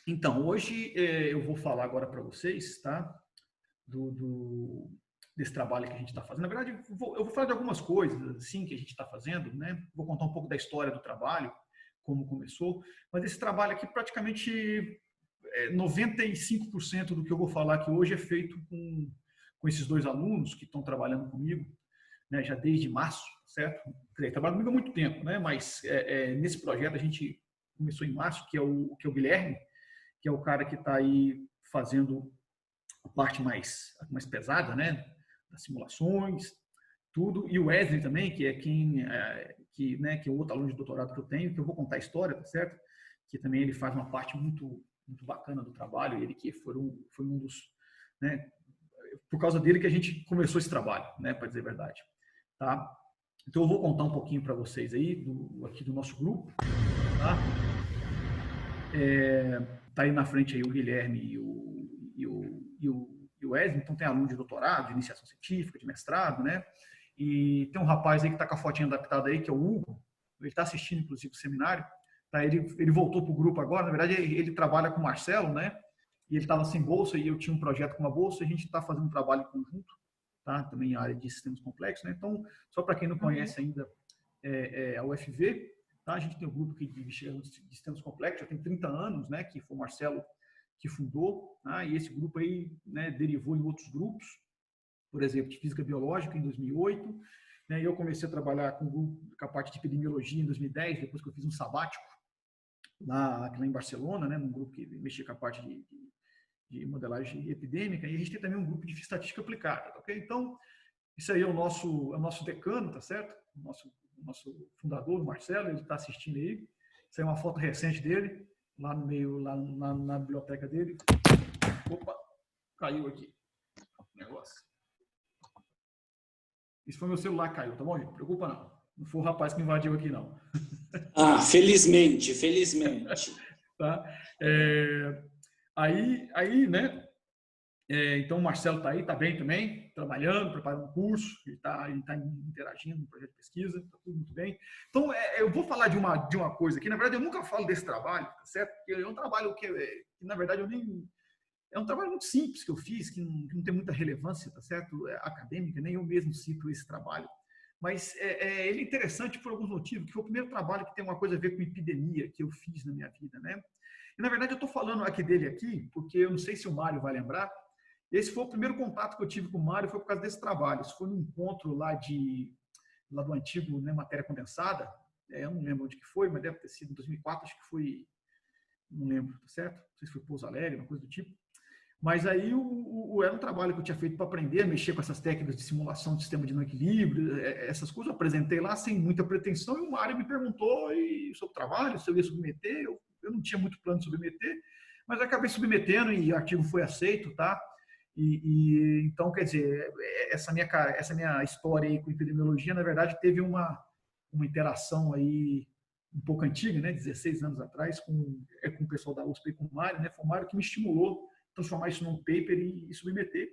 Então, hoje eu vou falar agora para vocês, tá? Desse trabalho que a gente está fazendo. Na verdade, eu vou falar de algumas coisas assim que a gente está fazendo, né? Vou contar um pouco da história do trabalho, como começou, mas esse trabalho aqui praticamente 95% do que eu vou falar aqui hoje é feito com esses dois alunos que estão trabalhando comigo, né? Já desde março, certo? Trabalham comigo há muito tempo, né? Mas nesse projeto a gente começou em março, que é o Guilherme, que é o cara que está aí fazendo a parte mais pesada, né? Das simulações, tudo. E o Wesley também, que é que é o outro aluno de doutorado que eu tenho, que eu vou contar a história, tá certo? Que também ele faz uma parte muito bacana do trabalho, ele que foi um dos, né? Por causa dele que a gente começou esse trabalho, né? Para dizer a verdade, tá? Então eu vou contar um pouquinho para vocês aí aqui do nosso grupo, tá? Tá aí na frente aí o Guilherme e o Wesley, então tem aluno de doutorado, de iniciação científica, de mestrado, né? E tem um rapaz aí que está com a fotinha adaptada aí, que é o Hugo, ele está assistindo, inclusive, o seminário, tá? Ele voltou para o grupo agora, na verdade, ele trabalha com o Marcelo, né? E ele estava sem bolsa e eu tinha um projeto com uma bolsa, a gente está fazendo um trabalho conjunto, tá? Também em área de sistemas complexos, né? Então, só para quem não conhece ainda a UFV, tá? A gente tem um grupo que de sistemas complexos, já tem 30 anos, né? Que foi o Marcelo que fundou, tá? E esse grupo aí, né, derivou em outros grupos, por exemplo, de física biológica em 2008, né? E eu comecei a trabalhar com a parte de epidemiologia em 2010, depois que eu fiz um sabático lá em Barcelona, né? Num grupo que mexia com a parte de modelagem epidêmica, e a gente tem também um grupo de estatística aplicada, ok? Então, isso aí é o nosso decano, tá certo? O nosso fundador, o Marcelo, ele está assistindo aí. Isso aí é uma foto recente dele, lá no meio, lá na biblioteca dele. Opa, caiu aqui o negócio. Isso foi meu celular que caiu, tá bom, gente? Não preocupa não. Não foi o rapaz que invadiu aqui, não. Ah, felizmente, felizmente. Tá? Aí, né? Então, o Marcelo está aí, está bem também, trabalhando, preparando um curso, ele está interagindo no projeto de pesquisa, está tudo muito bem. Então, eu vou falar de uma coisa aqui, na verdade, eu nunca falo desse trabalho, tá certo? Porque é um trabalho que na verdade, é um trabalho muito simples que eu fiz, que não tem muita relevância, tá certo? Acadêmica, nem eu mesmo cito esse trabalho. Mas ele é interessante por alguns motivos, que foi o primeiro trabalho que tem uma coisa a ver com epidemia que eu fiz na minha vida, né? E, na verdade, eu estou falando aqui dele aqui, porque eu não sei se o Mário vai lembrar. Esse foi o primeiro contato que eu tive com o Mário, foi por causa desse trabalho. Isso foi num encontro lá do antigo, né, matéria condensada. Eu não lembro onde que foi, mas deve ter sido em 2004, acho que foi, não lembro, tá certo? Não sei se foi Pouso Alegre, uma coisa do tipo. Mas aí era um trabalho que eu tinha feito para aprender a mexer com essas técnicas de simulação de sistema de não equilíbrio, essas coisas eu apresentei lá sem muita pretensão, e o Mário me perguntou sobre o trabalho, se eu ia submeter. Eu não tinha muito plano de submeter, mas acabei submetendo e o artigo foi aceito, tá? Então, quer dizer, essa minha história aí com epidemiologia, na verdade, teve uma interação aí um pouco antiga, né, 16 anos atrás, com o pessoal da USP e com o Mário, né? Foi o Mário que me estimulou a transformar isso num paper e submeter.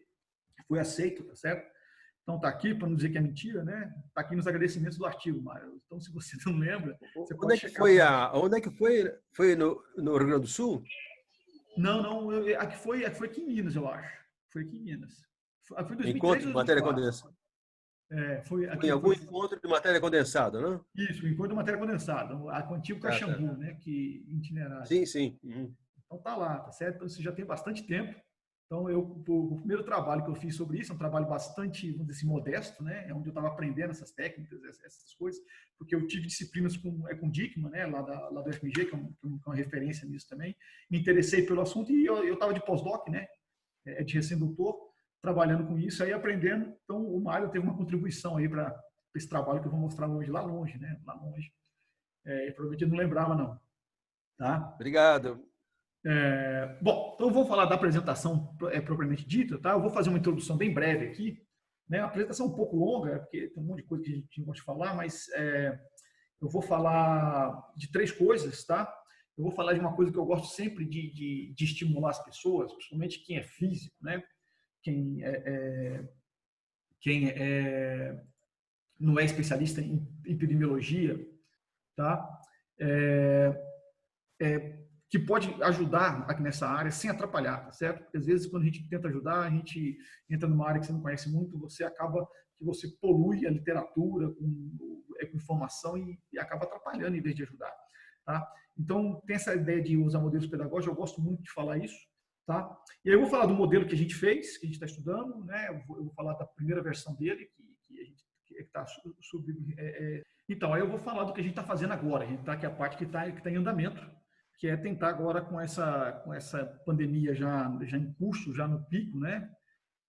Foi aceito, tá certo? Então tá aqui, para não dizer que é mentira, né? Tá aqui nos agradecimentos do artigo, Mário. Então, se você não lembra, você pode checar. Onde é que foi? Foi no Rio Grande do Sul? Não, aqui foi aqui em Minas, eu acho. Foi aqui em Minas. Foi 2003 Encontro ou de matéria 2004. condensada. Foi Foi em algum encontro de matéria condensada, não? Isso, encontro de matéria condensada. O antigo Caxambu, Tá. né? Que itinerário. Sim. Uhum. Então tá lá, tá certo? Então isso já tem bastante tempo. Então o primeiro trabalho que eu fiz sobre isso é um trabalho bastante, vamos dizer assim, modesto, né? É onde eu estava aprendendo essas técnicas, essas coisas, porque eu tive disciplinas com o Dickmann, né? Lá do FMG, que é uma referência nisso também. Me interessei pelo assunto e eu estava de pós-doc, né? De recém-doutor, trabalhando com isso, aí aprendendo. Então o Mário teve uma contribuição aí para esse trabalho que eu vou mostrar hoje lá longe, né? Lá longe. Provavelmente eu não lembrava, não. Tá? Obrigado. Bom, então eu vou falar da apresentação propriamente dita, tá? Eu vou fazer uma introdução bem breve aqui, né? A apresentação é um pouco longa, porque tem um monte de coisa que a gente gosta de falar, mas eu vou falar de 3 coisas, tá? Eu vou falar de uma coisa que eu gosto sempre de estimular as pessoas, principalmente quem é físico, né? Quem não é especialista em epidemiologia, tá? que pode ajudar aqui nessa área sem atrapalhar, tá certo? Porque às vezes quando a gente tenta ajudar, a gente entra numa área que você não conhece muito, você acaba que você polui a literatura com informação e acaba atrapalhando em vez de ajudar, tá? Então, tem essa ideia de usar modelos pedagógicos, eu gosto muito de falar isso, tá? E aí eu vou falar do modelo que a gente fez, que a gente está estudando, né? Eu vou falar da primeira versão dele, que a gente está então, aí eu vou falar do que a gente está fazendo agora, a gente está aqui a parte que está em andamento, que é tentar agora com essa pandemia já em curso, já no pico, né?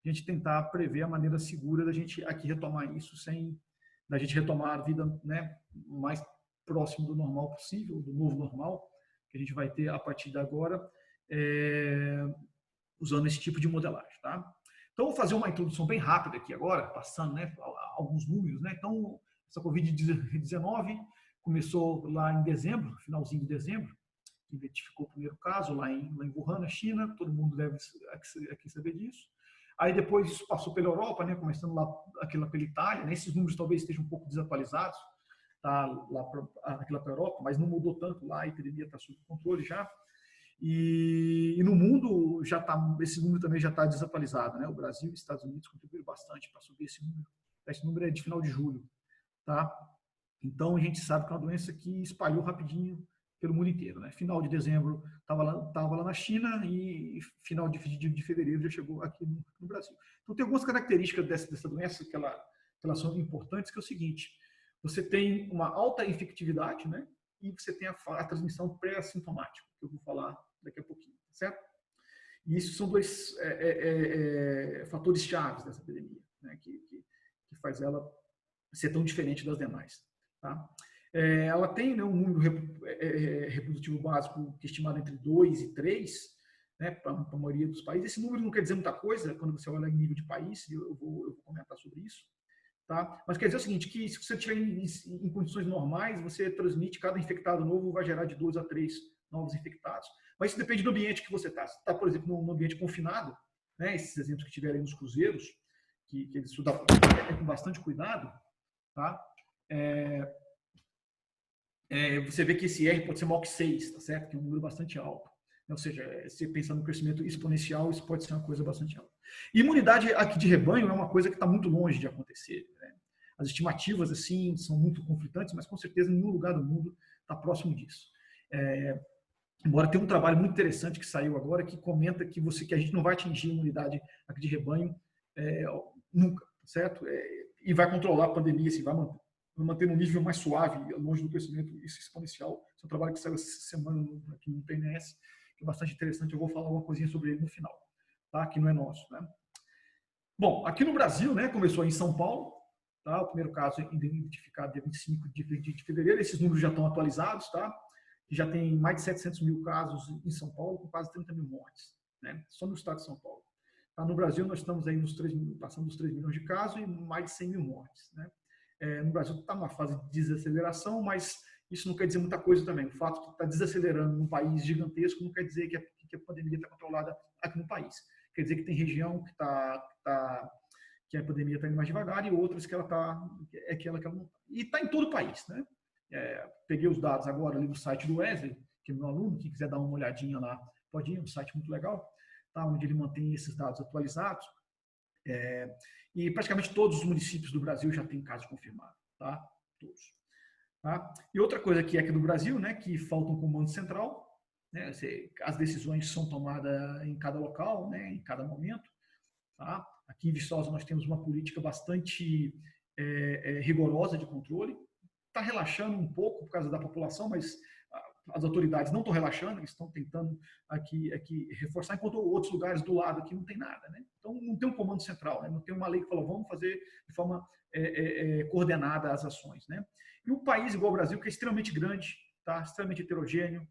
A gente tentar prever a maneira segura da gente aqui retomar isso da gente retomar a vida, né, mais próximo do normal possível, do novo normal, que a gente vai ter a partir de agora, usando esse tipo de modelagem, tá? Então, vou fazer uma introdução bem rápida aqui agora, passando, né, alguns números, né? Então, essa Covid-19 começou lá em dezembro, finalzinho de dezembro, que identificou o primeiro caso lá em Wuhan, na China, todo mundo deve aqui saber disso. Aí depois isso passou pela Europa, né, começando lá pela Itália, né, esses números talvez estejam um pouco desatualizados, tá, lá para a Europa, mas não mudou tanto lá, a epidemia está sob controle já. E no mundo esse número também já está desatualizado, né? O Brasil e os Estados Unidos contribuíram bastante para subir esse número. Esse número é de final de julho, tá? Então a gente sabe que é uma doença que espalhou rapidinho pelo mundo inteiro, né? Final de dezembro estava lá na China e final de fevereiro já chegou aqui no Brasil. Então tem algumas características dessa doença que elas são importantes, que é o seguinte: você tem uma alta infectividade, né? E você tem a transmissão pré-assintomática, que eu vou falar daqui a pouquinho, certo? E isso são dois fatores chaves dessa epidemia, né? Que faz ela ser tão diferente das demais, tá? Ela tem, né, um número reprodutivo básico que é estimado entre 2 e 3, né, para a maioria dos países. Esse número não quer dizer muita coisa quando você olha em nível de país, eu vou comentar sobre isso. Tá? Mas quer dizer o seguinte, que se você estiver em condições normais, você transmite, cada infectado novo vai gerar de 2 a 3 novos infectados. Mas isso depende do ambiente que você está. Se está, por exemplo, num ambiente confinado, né, esses exemplos que tiverem nos cruzeiros, que eles estudam com bastante cuidado, tá? Você vê que esse R pode ser maior que 6, tá certo? Que é um número bastante alto. Ou seja, se pensar no crescimento exponencial, isso pode ser uma coisa bastante alta. E imunidade aqui de rebanho é uma coisa que está muito longe de acontecer, né? As estimativas, assim, são muito conflitantes, mas com certeza nenhum lugar do mundo está próximo disso. Embora tenha um trabalho muito interessante que saiu agora, que comenta que a gente não vai atingir a imunidade aqui de rebanho nunca, certo? E vai controlar a pandemia, assim, vai manter um nível mais suave, longe do crescimento exponencial. Esse é um trabalho que saiu essa semana aqui no PNS, que é bastante interessante. Eu vou falar uma coisinha sobre ele no final, tá? Que não é nosso, né? Bom, aqui no Brasil, né, começou em São Paulo, tá? O primeiro caso identificado dia 25 de fevereiro. Esses números já estão atualizados, tá? Já tem mais de 700 mil casos em São Paulo, com quase 30 mil mortes, né? Só no estado de São Paulo. Tá? No Brasil, nós estamos aí passando dos 3 milhões de casos e mais de 100 mil mortes, né? No Brasil está numa fase de desaceleração, mas isso não quer dizer muita coisa também. O fato de estar desacelerando num país gigantesco não quer dizer que a pandemia está controlada aqui no país. Quer dizer que tem região que a pandemia está indo mais devagar e outras que ela não está. E está em todo o país, né? Peguei os dados agora ali do site do Wesley, que é meu aluno, quem quiser dar uma olhadinha lá, pode ir, é um site muito legal, tá? Onde ele mantém esses dados atualizados. E praticamente todos os municípios do Brasil já têm caso confirmado, tá? Todos. Tá? E outra coisa que é aqui do Brasil, né, que falta um comando central, né, as decisões são tomadas em cada local, né, em cada momento. Tá? Aqui em Viçosa nós temos uma política bastante rigorosa de controle. Está relaxando um pouco por causa da população, mas as autoridades não estão relaxando, eles estão tentando aqui reforçar, enquanto outros lugares do lado aqui não tem nada, né? Então não tem um comando central, né? Não tem uma lei que fala vamos fazer de forma coordenada as ações, né? E um país igual ao Brasil, que é extremamente grande, tá? Extremamente heterogêneo,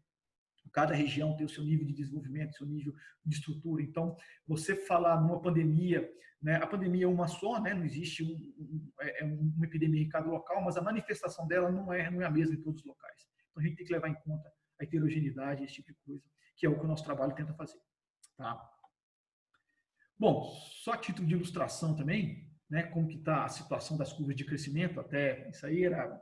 cada região tem o seu nível de desenvolvimento, seu nível de estrutura. Então, você falar numa pandemia, né? A pandemia é uma só, né? Não existe uma epidemia em cada local, mas a manifestação dela não é a mesma em todos os locais. Então, a gente tem que levar em conta a heterogeneidade, esse tipo de coisa, que é o que o nosso trabalho tenta fazer. Tá? Bom, só a título de ilustração também, né, como que está a situação das curvas de crescimento, até isso aí era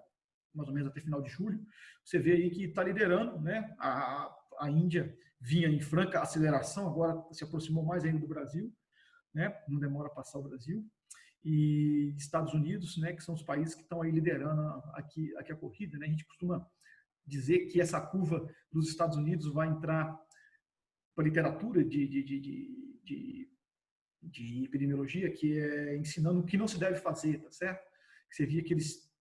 mais ou menos até final de julho, você vê aí que está liderando, né, a a Índia vinha em franca aceleração, agora se aproximou mais ainda do Brasil, né? Não demora a passar o Brasil. E Estados Unidos, né, que são os países que estão aí liderando aqui a corrida, né? A gente costuma dizer que essa curva dos Estados Unidos vai entrar para a literatura de epidemiologia, que é ensinando o que não se deve fazer, tá certo? Você via que eles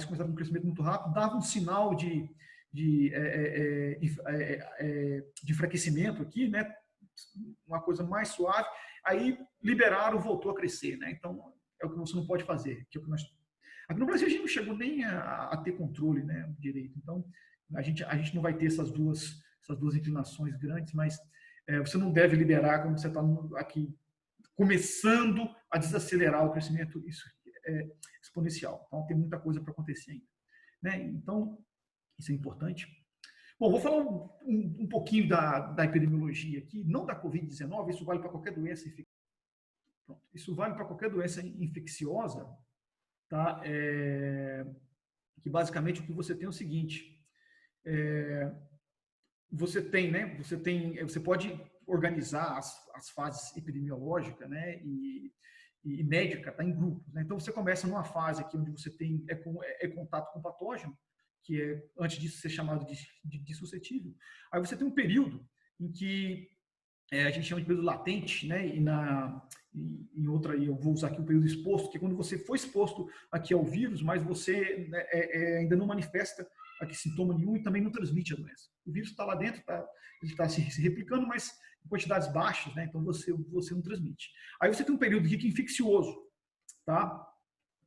começaram um crescimento muito rápido, davam um sinal de enfraquecimento aqui, né? Uma coisa mais suave, aí liberaram, voltou a crescer, né? Então, é o que você não pode fazer. Que é o que nós... Aqui no Brasil a gente não chegou nem a ter controle, né, direito. Então, a gente não vai ter essas duas inclinações grandes, mas você não deve liberar quando você está aqui começando a desacelerar o crescimento exponencial. Então, tem muita coisa para acontecer ainda, né? Então, isso é importante. Bom, vou falar um pouquinho da epidemiologia aqui, não da Covid-19, isso vale para qualquer doença infecciosa. Isso vale para qualquer doença infecciosa, tá? Que basicamente o que você tem é o seguinte: você tem, né? Você pode organizar as fases epidemiológicas, né? E médica, tá, em grupos, né? Então você começa numa fase aqui onde você tem contato com o patógeno, que é, antes disso, ser chamado de suscetível. Aí você tem um período em que a gente chama de período latente, né? Em outra, eu vou usar aqui o período exposto, que é quando você foi exposto aqui ao vírus, mas você, né, ainda não manifesta aqui sintoma nenhum e também não transmite a doença. O vírus está lá dentro, ele está se replicando, mas em quantidades baixas, né? Então você não transmite. Aí você tem um período aqui que é infeccioso, tá?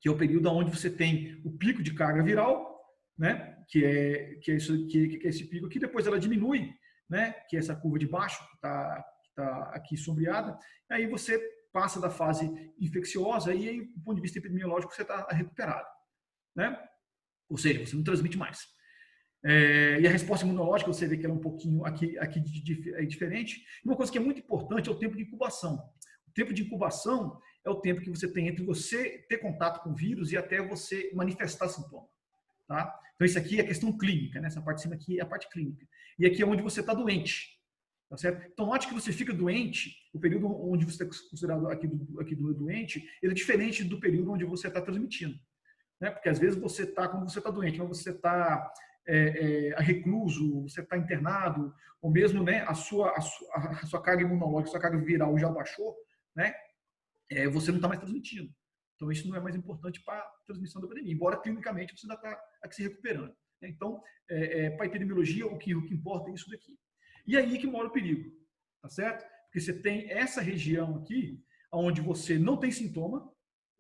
Que é o período onde você tem o pico de carga viral, né? Que é esse pico aqui, depois ela diminui, né? Que é essa curva de baixo que está aqui sombreada. Aí você passa da fase infecciosa e aí, do ponto de vista epidemiológico, você está recuperado, né? Ou seja, você não transmite mais. E a resposta imunológica, você vê que ela é um pouquinho aqui diferente. Uma coisa que é muito importante é o tempo de incubação. O tempo de incubação é o tempo que você tem entre você ter contato com o vírus e até você manifestar sintoma, tá? Então, isso aqui é a questão clínica, né? Essa parte de cima aqui é a parte clínica. E aqui é onde você está doente, tá certo? Então, note que você fica doente, o período onde você está considerado aqui do doente, ele é diferente do período onde você está transmitindo, né? Porque às vezes você está, quando você está doente, mas você está recluso, você está internado, ou mesmo, né, a sua carga imunológica, a sua carga viral já baixou, né? Você não está mais transmitindo. Então, isso não é mais importante para a transmissão da pandemia, embora clinicamente você ainda está aqui se recuperando. Então, para a epidemiologia, o que importa é isso daqui. E aí que mora o perigo, tá certo? Porque você tem essa região aqui, onde você não tem sintoma,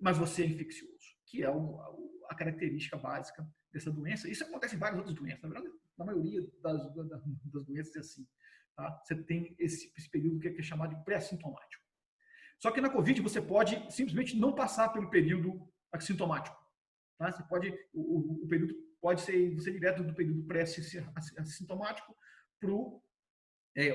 mas você é infeccioso, que é a característica básica dessa doença. Isso acontece em várias outras doenças. Na verdade, na maioria das doenças é assim. Tá? Você tem esse período que é chamado de pré-sintomático. Só que na Covid você pode simplesmente não passar pelo período assintomático. Tá? Você pode, o período pode ser direto do período pré-assintomático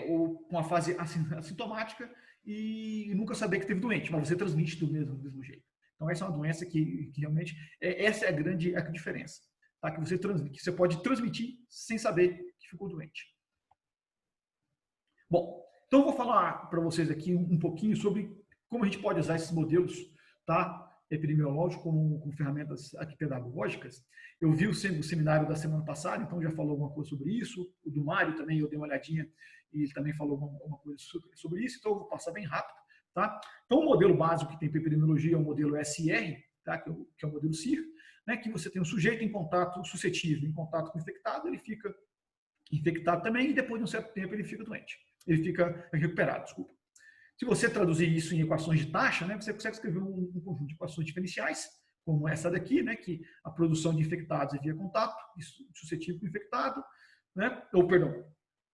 ou com a fase assintomática e nunca saber que teve doente, mas você transmite do mesmo jeito. Então, essa é uma doença que realmente, essa é a grande diferença. Tá? Que você pode transmitir sem saber que ficou doente. Bom, então eu vou falar para vocês aqui um pouquinho sobre como a gente pode usar esses modelos, tá, epidemiológicos como ferramentas aqui pedagógicas. Eu vi o seminário da semana passada, então já falou alguma coisa sobre isso. O do Mário também, eu dei uma olhadinha e ele também falou alguma coisa sobre isso, então eu vou passar bem rápido. Tá? Então, o modelo básico que tem para epidemiologia é o modelo SIR, tá? que é o modelo CIR, né? Que você tem um sujeito em contato suscetível, em contato com o infectado, ele fica infectado também e depois de um certo tempo ele fica doente. Ele fica recuperado, desculpa. Se você traduzir isso em equações de taxa, né, você consegue escrever um conjunto de equações diferenciais, como essa daqui, né, que a produção de infectados é via contato, suscetível com o infectado, né, ou, perdão,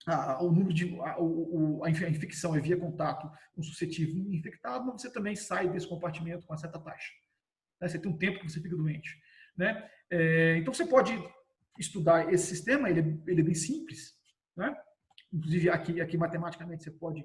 a infecção é via contato com suscetível e infectado, mas você também sai desse compartimento com uma certa taxa. Né, você tem um tempo que você fica doente. Né? Então, você pode estudar esse sistema, ele é bem simples, né? Inclusive, aqui matematicamente, você pode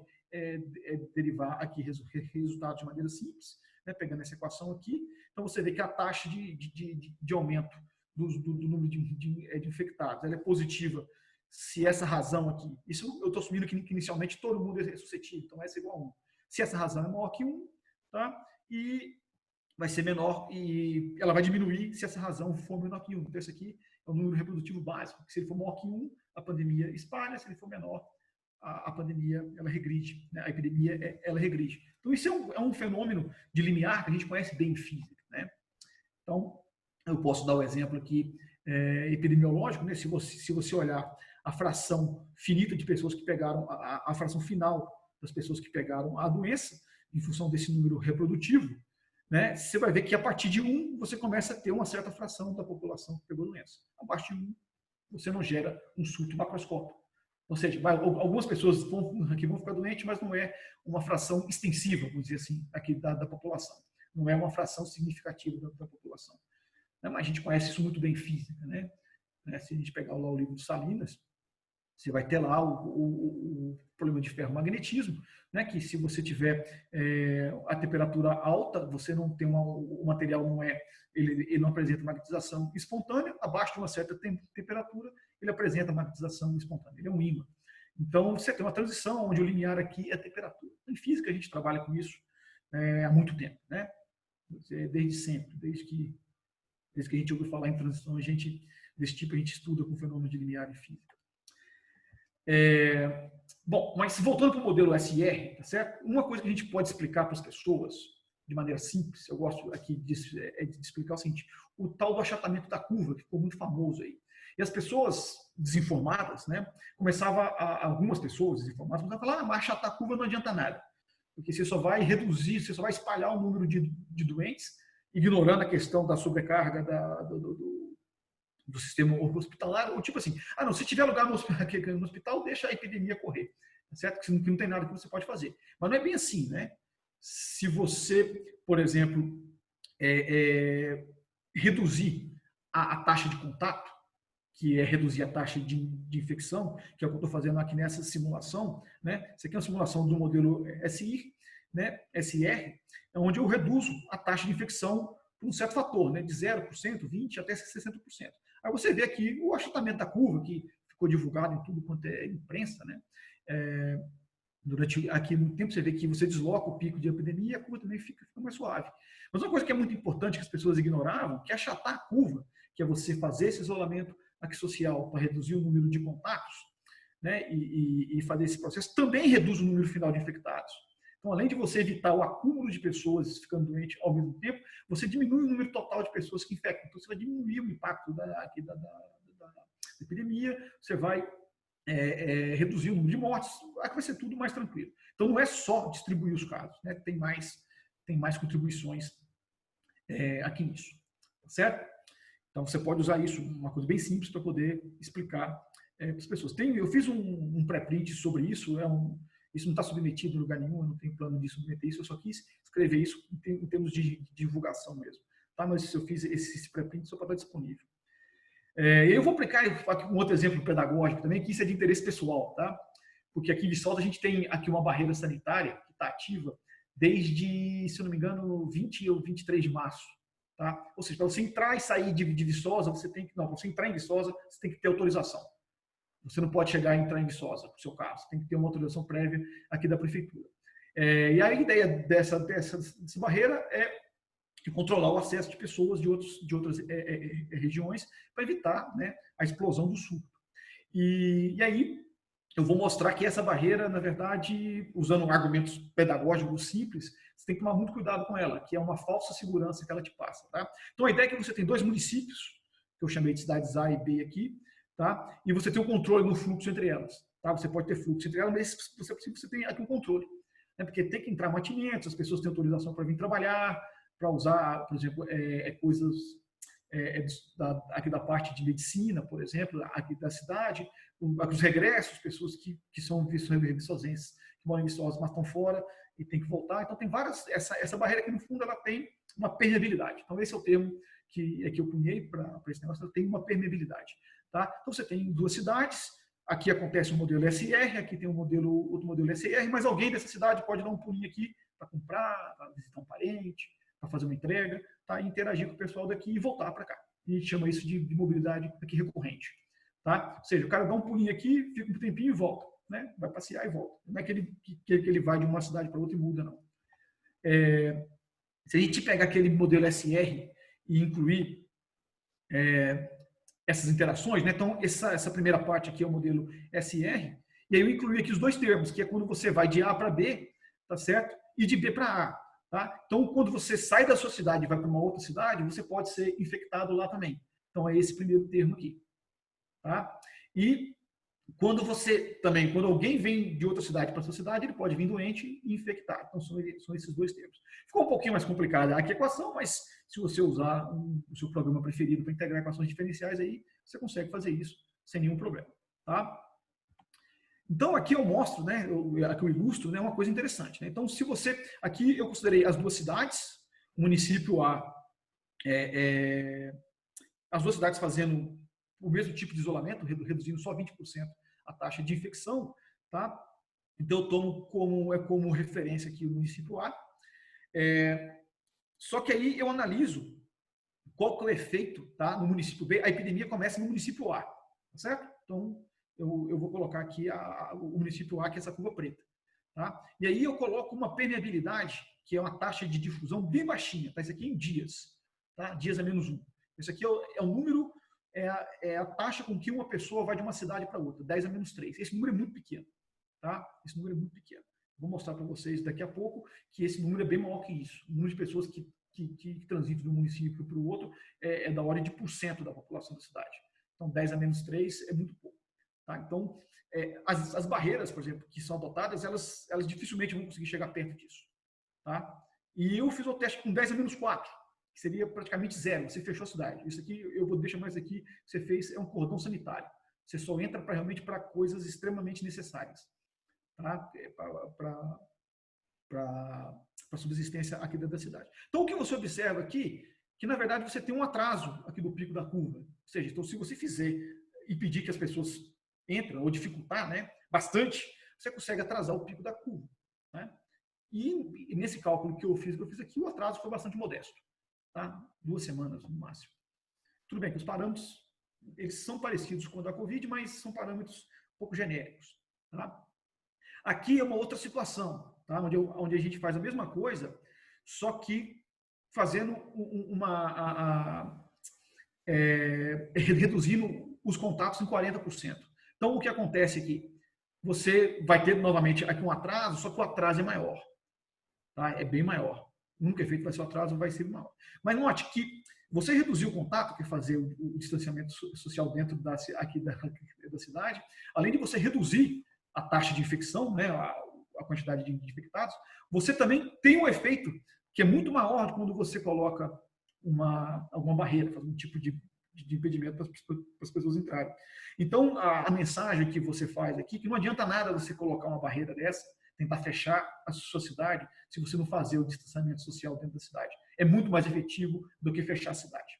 derivar aqui resultados de maneira simples, né? Pegando essa equação aqui. Então, você vê que a taxa de aumento do número de infectados ela é positiva se essa razão aqui, isso eu estou assumindo que inicialmente todo mundo é suscetível, então S é igual a 1. Se essa razão é maior que 1, tá? E vai ser menor e ela vai diminuir se essa razão for menor que 1. Então, esse aqui é o número reprodutivo básico. Se ele for maior que 1, a pandemia espalha. Se ele for menor, a pandemia ela regride. Né? A epidemia ela regride. Então, isso é um fenômeno de limiar que a gente conhece bem em física. Né? Então, eu posso dar o exemplo aqui epidemiológico. Né? Se você olhar a fração finita de pessoas que pegaram, a fração final das pessoas que pegaram a doença, em função desse número reprodutivo, né, você vai ver que a partir de 1 você começa a ter uma certa fração da população que pegou a doença. Abaixo de 1 você não gera um surto macroscópico. Ou seja, algumas pessoas aqui vão ficar doentes, mas não é uma fração extensiva, vamos dizer assim, aqui da população. Não é uma fração significativa da população. Mas a gente conhece isso muito bem em física. Né? Se a gente pegar lá o livro de Salinas, você vai ter lá o problema de ferromagnetismo, né? Que se você tiver a temperatura alta, você não tem o material ele não apresenta magnetização espontânea. Abaixo de uma certa temperatura, ele apresenta magnetização espontânea. Ele é um ímã. Então, você tem uma transição onde o limiar aqui é a temperatura. Em física, a gente trabalha com isso há muito tempo, né? Desde sempre, desde que a gente ouviu falar em transição, desse tipo, a gente estuda com o fenômeno de limiar em física. Bom, mas voltando para o modelo SR, tá certo? Uma coisa que a gente pode explicar para as pessoas de maneira simples, eu gosto aqui de explicar o seguinte: o tal do achatamento da curva, que ficou muito famoso aí. E as pessoas desinformadas, né, algumas pessoas desinformadas começavam a falar, mas achatar a curva não adianta nada, porque você só vai reduzir, você só vai espalhar o número de doentes, ignorando a questão da sobrecarga do sistema hospitalar, ou tipo assim, não, se tiver lugar no hospital, deixa a epidemia correr, certo? Que não tem nada que você pode fazer. Mas não é bem assim, né? Se você, por exemplo, reduzir a taxa de contato, que é reduzir a taxa de infecção, que é o que eu estou fazendo aqui nessa simulação, né? Isso aqui é uma simulação do modelo SI, né? SR, onde eu reduzo a taxa de infecção por um certo fator, né? De 0%, 20% até 60%. Aí você vê aqui o achatamento da curva, que ficou divulgado em tudo quanto é imprensa, né? Aqui no tempo você vê que você desloca o pico de epidemia e a curva também fica mais suave. Mas uma coisa que é muito importante que as pessoas ignoravam, que é achatar a curva, que é você fazer esse isolamento aqui social para reduzir o número de contatos, né? E fazer esse processo, também reduz o número final de infectados. Então, além de você evitar o acúmulo de pessoas ficando doentes ao mesmo tempo, você diminui o número total de pessoas que infectam. Então, você vai diminuir o impacto da epidemia, você vai reduzir o número de mortes, aqui vai ser tudo mais tranquilo. Então, não é só distribuir os casos, né? Tem mais contribuições aqui nisso, certo? Então, você pode usar isso, uma coisa bem simples, para poder explicar para as pessoas. Eu fiz um pré-print sobre isso, isso não está submetido em lugar nenhum, eu não tenho plano de submeter isso, eu só quis escrever isso em termos de divulgação mesmo. Tá? Mas eu fiz esse pré-print só para estar disponível. Eu vou aplicar aqui um outro exemplo pedagógico também, que isso é de interesse pessoal, tá? Porque aqui em Viçosa a gente tem aqui uma barreira sanitária que está ativa desde, se eu não me engano, 20 ou 23 de março. Tá? Ou seja, para você entrar e sair de Viçosa, para você entrar em Viçosa, você tem que ter autorização. Você não pode chegar e entrar em Viçosa com o seu carro, você tem que ter uma autorização prévia aqui da prefeitura. E a ideia dessa barreira é controlar o acesso de pessoas de outras regiões para evitar, né, a explosão do surto. E aí eu vou mostrar que essa barreira, na verdade, usando argumentos pedagógicos simples, você tem que tomar muito cuidado com ela, que é uma falsa segurança que ela te passa. Tá? Então a ideia é que você tem dois municípios, que eu chamei de cidades A e B aqui, tá? E você tem um controle no fluxo entre elas. Tá? Você pode ter fluxo entre elas, mas você tem aqui um controle. Né? Porque tem que entrar mantimentos, as pessoas têm autorização para vir trabalhar, para usar, por exemplo, coisas aqui da parte de medicina, por exemplo, aqui da cidade, os regressos, pessoas que são viçosenses, que moram em Viçosa, mas estão fora e tem que voltar. Então, tem várias... Essa barreira aqui, no fundo, ela tem uma permeabilidade. Então, esse é o termo que eu cunhei para esse negócio, ela tem uma permeabilidade. Tá? Então, você tem duas cidades, aqui acontece um modelo SR, aqui tem outro modelo SR, mas alguém dessa cidade pode dar um pulinho aqui para comprar, para visitar um parente, para fazer uma entrega, tá? E interagir com o pessoal daqui e voltar para cá. E a gente chama isso de mobilidade aqui recorrente. tá? Ou seja, o cara dá um pulinho aqui, fica um tempinho e volta, né? Vai passear e volta. Não é que ele vai de uma cidade para outra e muda, não. Se a gente pegar aquele modelo SR e incluir essas interações, né? Então, essa primeira parte aqui é o modelo SR, e aí eu incluí aqui os dois termos, que é quando você vai de A para B, tá certo? E de B para A, tá? Então, quando você sai da sua cidade e vai para uma outra cidade, você pode ser infectado lá também. Então, é esse primeiro termo aqui, tá? E quando alguém vem de outra cidade para sua cidade, ele pode vir doente e infectar. Então, são esses dois termos. Ficou um pouquinho mais complicada aqui a equação, mas se você usar o seu programa preferido para integrar equações diferenciais, aí você consegue fazer isso sem nenhum problema, tá? Então, aqui eu mostro, né, aqui eu ilustro, né, uma coisa interessante, né? Então, se você... Aqui eu considerei as duas cidades, o município A, as duas cidades fazendo o mesmo tipo de isolamento, reduzindo só 20% a taxa de infecção, tá? Então, eu tomo como referência aqui o município A. Só que aí eu analiso qual que é o efeito, tá, no município B. A epidemia começa no município A, tá certo? Então, eu vou colocar aqui o município A, que é essa curva preta, tá? E aí eu coloco uma permeabilidade, que é uma taxa de difusão bem baixinha, tá? Isso aqui em dias, tá? Dias a menos 1. Isso aqui é o número, é a taxa com que uma pessoa vai de uma cidade para outra, 10 a menos 3. Esse número é muito pequeno, tá? Esse número é muito pequeno. Vou mostrar para vocês daqui a pouco que esse número é bem maior que isso. O número de pessoas que transitam de um município para o outro é da ordem de % da população da cidade. Então, 10 a menos 3 é muito pouco. Tá? Então, as barreiras, por exemplo, que são adotadas, elas dificilmente vão conseguir chegar perto disso. Tá? E eu fiz o teste com 10 a menos 4, que seria praticamente zero. Você fechou a cidade. Isso aqui, eu vou deixar mais aqui, você fez, é um cordão sanitário. Você só entra realmente para coisas extremamente necessárias. Tá? Para a subsistência aqui dentro da cidade. Então, o que você observa aqui, que na verdade você tem um atraso aqui do pico da curva. Ou seja, então, se você fizer e pedir que as pessoas entrem, ou dificultar, né, bastante, você consegue atrasar o pico da curva. Né? E nesse cálculo que eu fiz aqui, o atraso foi bastante modesto. Tá? 2 semanas no máximo. Tudo bem que os parâmetros, eles são parecidos com o da Covid, mas são parâmetros um pouco genéricos. Tá? Aqui é uma outra situação, tá? onde a gente faz a mesma coisa, só que fazendo reduzindo os contatos em 40%. Então, o que acontece aqui? Você vai ter novamente aqui um atraso, só que o atraso é maior. Tá? É bem maior. O único efeito vai ser o atraso, vai ser maior. Mas note que você reduzir o contato, que é fazer o distanciamento social dentro da cidade, além de você reduzir a taxa de infecção, né, a quantidade de infectados, você também tem um efeito que é muito maior do que quando você coloca alguma barreira, faz um tipo de impedimento para as pessoas entrarem. Então, a mensagem que você faz aqui, que não adianta nada você colocar uma barreira dessa, tentar fechar a sua cidade, se você não fazer o distanciamento social dentro da cidade. É muito mais efetivo do que fechar a cidade.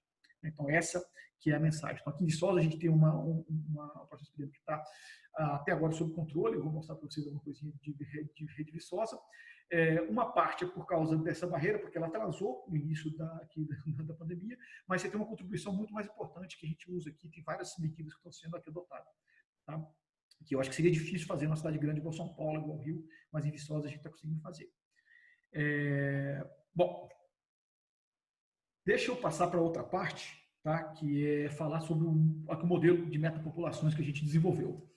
Então, essa que é a mensagem. Então, aqui em Viçosa, a gente tem uma processo que está até agora sob controle. Eu vou mostrar para vocês alguma coisinha de rede Viçosa. Uma parte é por causa dessa barreira, porque ela atrasou o início da pandemia, mas você tem uma contribuição muito mais importante que a gente usa aqui. Tem várias medidas que estão sendo aqui adotadas. Tá? Que eu acho que seria difícil fazer numa cidade grande igual São Paulo, igual Rio, mas em Viçosa a gente está conseguindo fazer. Bom, deixa eu passar para outra parte, tá? Que é falar sobre o modelo de metapopulações que a gente desenvolveu.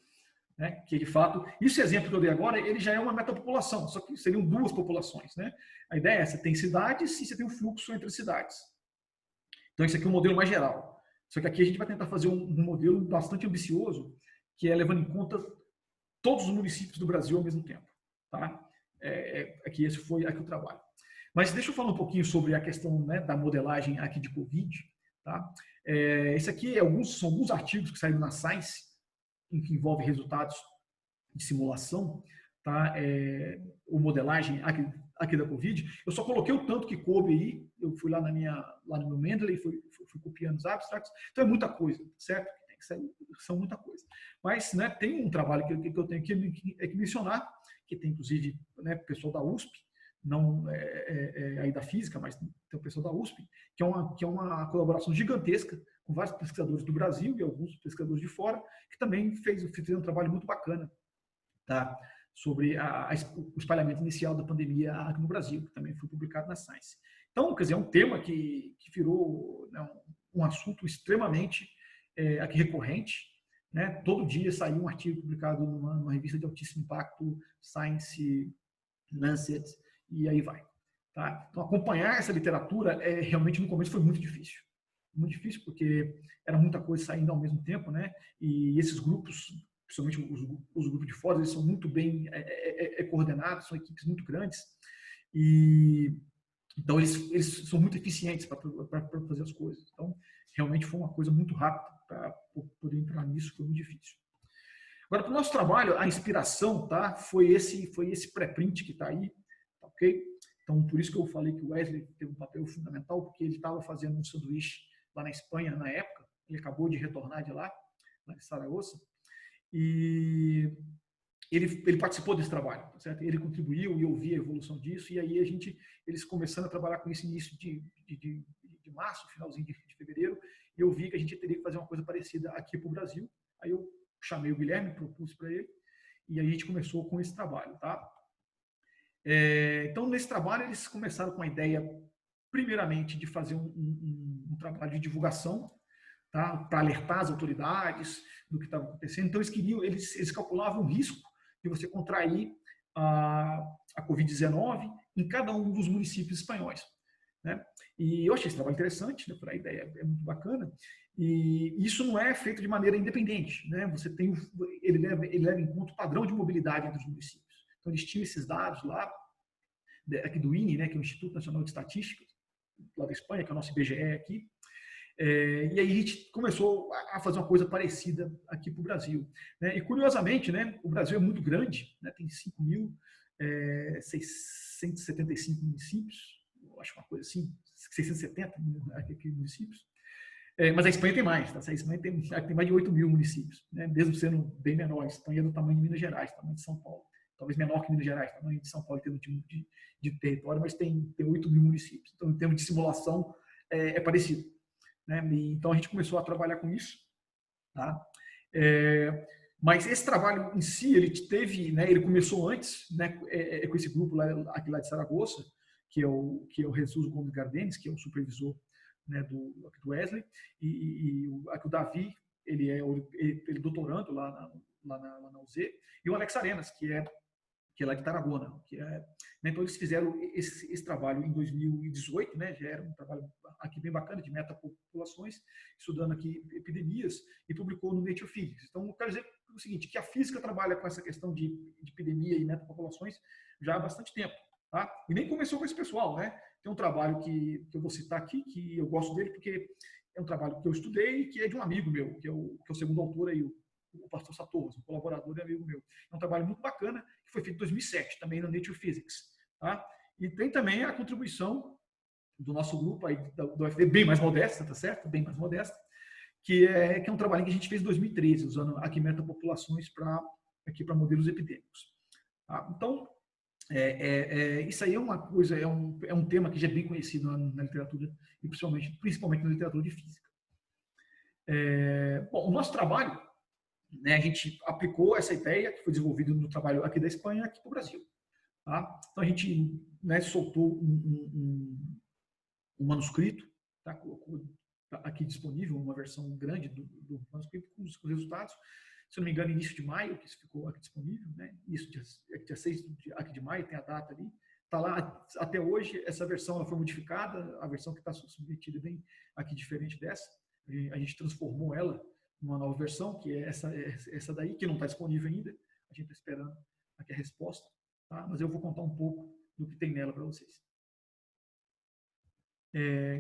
Né? Que, de fato, esse exemplo que eu dei agora, ele já é uma metapopulação, só que seriam 2 populações. Né? A ideia é, você tem cidades e você tem um fluxo entre cidades. Então, esse aqui é um modelo mais geral. Só que aqui a gente vai tentar fazer um modelo bastante ambicioso, que é levando em conta todos os municípios do Brasil ao mesmo tempo. Tá? Aqui esse foi aqui o trabalho. Mas deixa eu falar um pouquinho sobre a questão, né, da modelagem aqui de Covid. Tá? Esse aqui são alguns artigos que saíram na Science, em que envolve resultados de simulação, tá? Ou modelagem aqui da Covid. Eu só coloquei o tanto que coube aí. Eu fui lá no meu Mendeley, fui copiando os abstracts. Então é muita coisa, certo? São muita coisa. Mas, né, tem um trabalho que eu tenho que mencionar, que tem inclusive, né, pessoal da USP, não aí da física, mas tem o pessoal da USP, que é uma colaboração gigantesca com vários pesquisadores do Brasil e alguns pesquisadores de fora, que também fizeram um trabalho muito bacana, tá? Sobre o espalhamento inicial da pandemia aqui no Brasil, que também foi publicado na Science. Então, quer dizer, é um tema que virou, né, um assunto extremamente aqui recorrente, né? Todo dia saiu um artigo publicado numa revista de altíssimo impacto, Science, Lancet, e aí vai. Tá? Então, acompanhar essa literatura realmente no começo foi muito difícil. Muito difícil porque era muita coisa saindo ao mesmo tempo, né? E esses grupos, principalmente os grupos de fora, eles são muito bem coordenados, são equipes muito grandes. E então eles são muito eficientes para fazer as coisas. Então, realmente foi uma coisa muito rápida para poder entrar nisso, foi muito difícil. Agora, para o nosso trabalho, a inspiração, tá, foi esse pré-print que está aí, tá, ok? Então, por isso que eu falei que o Wesley teve um papel fundamental, porque ele estava fazendo um sanduíche lá na Espanha na época, ele acabou de retornar de lá de Saragoça, e ele participou desse trabalho, certo? Ele contribuiu e eu vi a evolução disso, e aí eles começando a trabalhar com esse início de março, finalzinho de fevereiro, e eu vi que a gente teria que fazer uma coisa parecida aqui para o Brasil. Aí eu chamei o Guilherme, propus para ele, e aí a gente começou com esse trabalho, tá? Então, nesse trabalho, eles começaram com a ideia, primeiramente, de fazer um trabalho de divulgação, tá? Para alertar as autoridades do que estava acontecendo. Então, eles calculavam o risco de você contrair a Covid-19 em cada um dos municípios espanhóis, né? E eu achei esse trabalho interessante, né? A ideia é muito bacana. E isso não é feito de maneira independente, né? Ele leva em conta o padrão de mobilidade dos municípios. Então, eles tinham esses dados lá, aqui do INE, né? Que é o Instituto Nacional de Estatística, lá da Espanha, que é o nosso IBGE aqui. E aí a gente começou a fazer uma coisa parecida aqui para o Brasil, né? E curiosamente, né, o Brasil é muito grande, né? Tem 5.675 municípios, acho uma coisa assim, 670 aqui municípios. Mas a Espanha tem mais, tá? A Espanha tem mais de 8.000 municípios, né? Mesmo sendo bem menor. A Espanha é do tamanho de Minas Gerais, tamanho de São Paulo. Talvez menor que Minas Gerais, tamanho de São Paulo, em termos de território, mas tem 8.000 municípios. Então, em termos de simulação, é parecido, né? Então, a gente começou a trabalhar com isso, tá? Mas esse trabalho em si, ele teve, né? Ele começou antes, né? Com esse grupo aqui lá de Saragoça, que é o Jesus Gomes Gardenes, que é o supervisor, né, do Wesley, e aqui o Davi, ele é doutorando lá na UZ, e o Alex Arenas, que é lá de Tarragona, né? Então eles fizeram esse trabalho em 2018, né? Já era um trabalho aqui bem bacana de metapopulações, estudando aqui epidemias, e publicou no Nature Physics. Então, eu quero dizer o seguinte, que a física trabalha com essa questão de epidemia e metapopulações já há bastante tempo, tá? E nem começou com esse pessoal, né? Tem um trabalho que eu vou citar aqui, que eu gosto dele porque é um trabalho que eu estudei, que é de um amigo meu, que é o segundo autor aí, o pastor Satorras, um colaborador e amigo meu. É um trabalho muito bacana, que foi feito em 2007, também no Nature Physics, tá? E tem também a contribuição do nosso grupo aí, do UFV, bem mais modesta, tá certo? Bem mais modesta, que é um trabalho que a gente fez em 2013, usando aqui metapopulações para modelos epidêmicos. Tá? Então, isso aí é uma coisa, é um tema que já é bem conhecido na literatura, e principalmente na literatura de física. Bom, o nosso trabalho, né, a gente aplicou essa ideia que foi desenvolvida no trabalho aqui da Espanha, aqui para o Brasil. Tá? Então, a gente, né, soltou um manuscrito, tá? Colocou aqui disponível uma versão grande do manuscrito com os resultados. Se eu não me engano, início de maio, que isso ficou aqui disponível, né? Isso, dia 6 aqui de maio, tem a data ali. Está lá até hoje, essa versão ela foi modificada, a versão que está submetida bem aqui diferente dessa. A gente transformou ela numa nova versão, que é essa daí, que não está disponível ainda. A gente está esperando aqui a resposta, tá? Mas eu vou contar um pouco do que tem nela para vocês.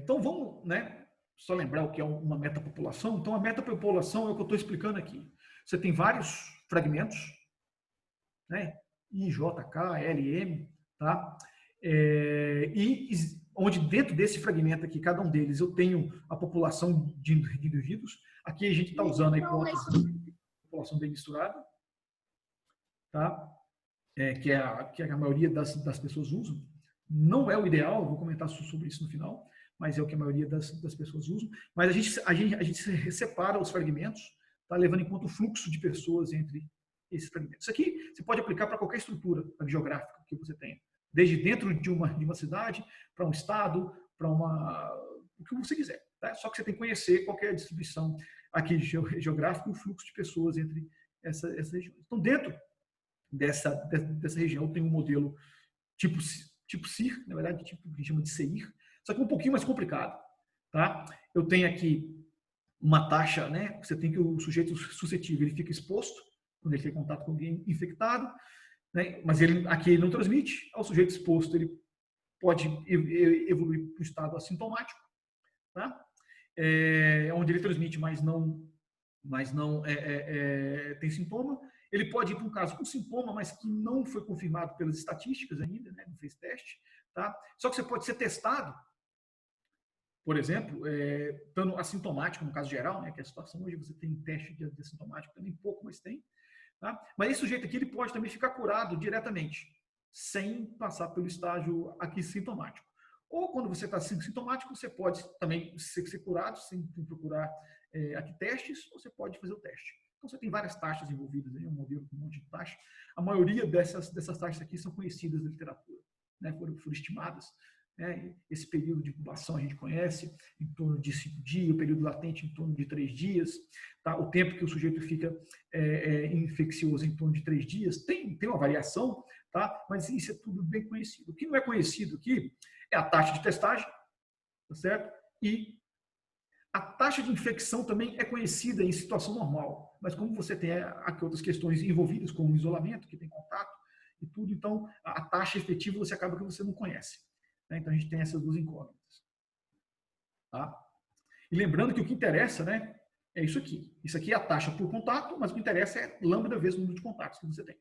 Então, vamos, né, só lembrar o que é uma metapopulação. Então, a metapopulação é o que eu estou explicando aqui. Você tem vários fragmentos, né? I, J, K, L, M, tá? E onde dentro desse fragmento aqui, cada um deles, eu tenho a população de indivíduos. Aqui a gente está usando a hipótese de população bem misturada, tá? Que é a maioria das pessoas usam, Não é o ideal, eu vou comentar sobre isso no final, mas é o que a maioria das pessoas usam. Mas a gente separa os fragmentos, tá, levando em conta o fluxo de pessoas entre esses fragmentos. Isso aqui você pode aplicar para qualquer estrutura geográfica que você tenha, desde dentro de uma cidade, para um estado, para o que você quiser. Tá? Só que você tem que conhecer qual é a distribuição aqui geográfica e o fluxo de pessoas entre essas regiões. Então, dentro dessa região, tem um modelo tipo CIR, na verdade, tipo que a gente chama de CEIR, só que um pouquinho mais complicado. Tá? Eu tenho aqui uma taxa, né? Você tem que o sujeito suscetível ele fica exposto quando ele tem contato com alguém infectado, né? Mas aqui ele não transmite. Ao sujeito exposto, ele pode evoluir para o estado assintomático, tá? Onde ele transmite, mas não tem sintoma. Ele pode ir para um caso com sintoma, mas que não foi confirmado pelas estatísticas ainda, né? Não fez teste, tá? Só que você pode ser testado, por exemplo, estando assintomático, no caso geral, né? Que é a situação hoje você tem teste de assintomático, também pouco, mas tem. Tá? Mas esse sujeito aqui ele pode também ficar curado diretamente, sem passar pelo estágio aqui sintomático. Ou quando você está sintomático, você pode também ser curado sem procurar aqui testes, ou você pode fazer o teste. Então você tem várias taxas envolvidas, um modelo com um monte de taxa. A maioria dessas taxas aqui são conhecidas na literatura, né? Foram estimadas. Esse período de incubação a gente conhece, em torno de 5 dias, o período latente em torno de 3 dias, tá? O tempo que o sujeito fica infeccioso em torno de 3 dias, tem uma variação, tá? Mas isso é tudo bem conhecido. O que não é conhecido aqui é a taxa de testagem, tá certo? E a taxa de infecção também é conhecida em situação normal, mas como você tem aqui outras questões envolvidas, como o isolamento, que tem contato e tudo, então a taxa efetiva você acaba que você não conhece. Então, a gente tem essas duas incógnitas. Tá? E lembrando que o que interessa, né, é isso aqui. Isso aqui é a taxa por contato, mas o que interessa é lambda vezes o número de contatos que você tem.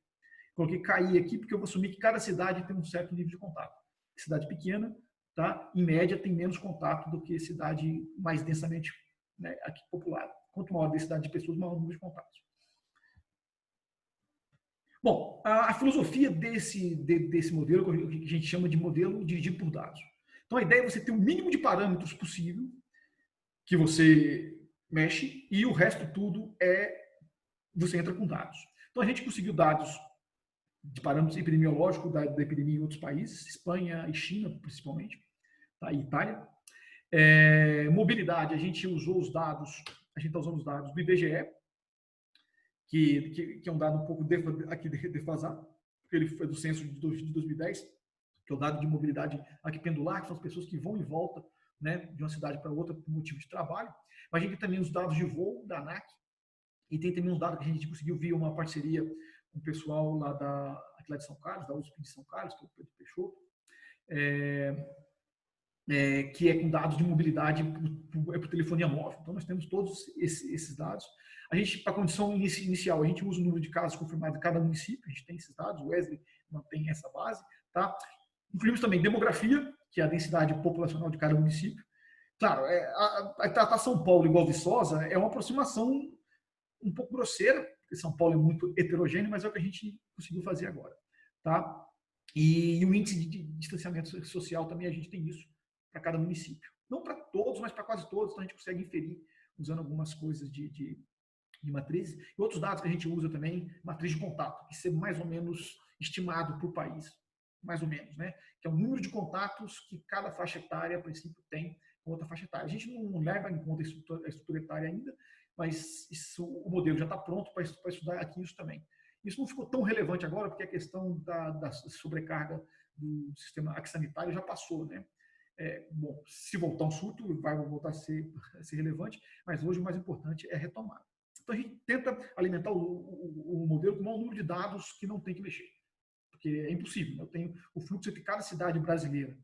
Coloquei KI aqui porque eu vou assumir que cada cidade tem um certo nível de contato. Cidade pequena, tá, em média, tem menos contato do que cidade mais densamente, né, aqui populada. Quanto maior a densidade de pessoas, maior o número de contatos. Bom, a filosofia desse modelo, que a gente chama de modelo dirigido por dados. Então, a ideia é você ter o mínimo de parâmetros possível que você mexe e o resto tudo você entra com dados. Então, a gente conseguiu dados de parâmetros epidemiológicos da epidemia em outros países, Espanha e China, principalmente, tá? E Itália. Mobilidade, a gente usou os dados, a gente está usando os dados do IBGE, que é um dado um pouco defasado, porque ele foi do censo de 2010, que é o dado de mobilidade aqui pendular, que são as pessoas que vão e voltam, né, de uma cidade para outra por motivo de trabalho. Mas a gente tem também os dados de voo da ANAC, e tem também uns dados que a gente conseguiu via uma parceria com o pessoal lá de São Carlos, da USP de São Carlos, que é o Pedro Peixoto, que é com dados de mobilidade por telefonia móvel. Então, nós temos todos esses dados. A gente, para a condição inicial, a gente usa o número de casos confirmados de cada município, a gente tem esses dados, o Wesley mantém essa base. Tá? Incluímos também demografia, que é a densidade populacional de cada município. Claro, tratar São Paulo igual Viçosa é uma aproximação um pouco grosseira, porque São Paulo é muito heterogêneo, mas é o que a gente conseguiu fazer agora. Tá? E o índice de distanciamento social também a gente tem isso para cada município. Não para todos, mas para quase todos, então a gente consegue inferir usando algumas coisas de matrizes. E outros dados que a gente usa também, matriz de contato, que é mais ou menos estimado por país, mais ou menos, né? Que é o número de contatos que cada faixa etária, a princípio, tem com outra faixa etária. A gente não leva em conta a estrutura etária ainda, mas o modelo já está pronto para estudar aqui isso também. Isso não ficou tão relevante agora, porque a questão da sobrecarga do sistema sanitário já passou, né? Bom, se voltar um surto, vai voltar a ser relevante, mas hoje o mais importante é retomar. Então, a gente tenta alimentar o modelo com o maior número de dados que não tem que mexer, porque é impossível. Eu tenho o fluxo entre cada cidade brasileira.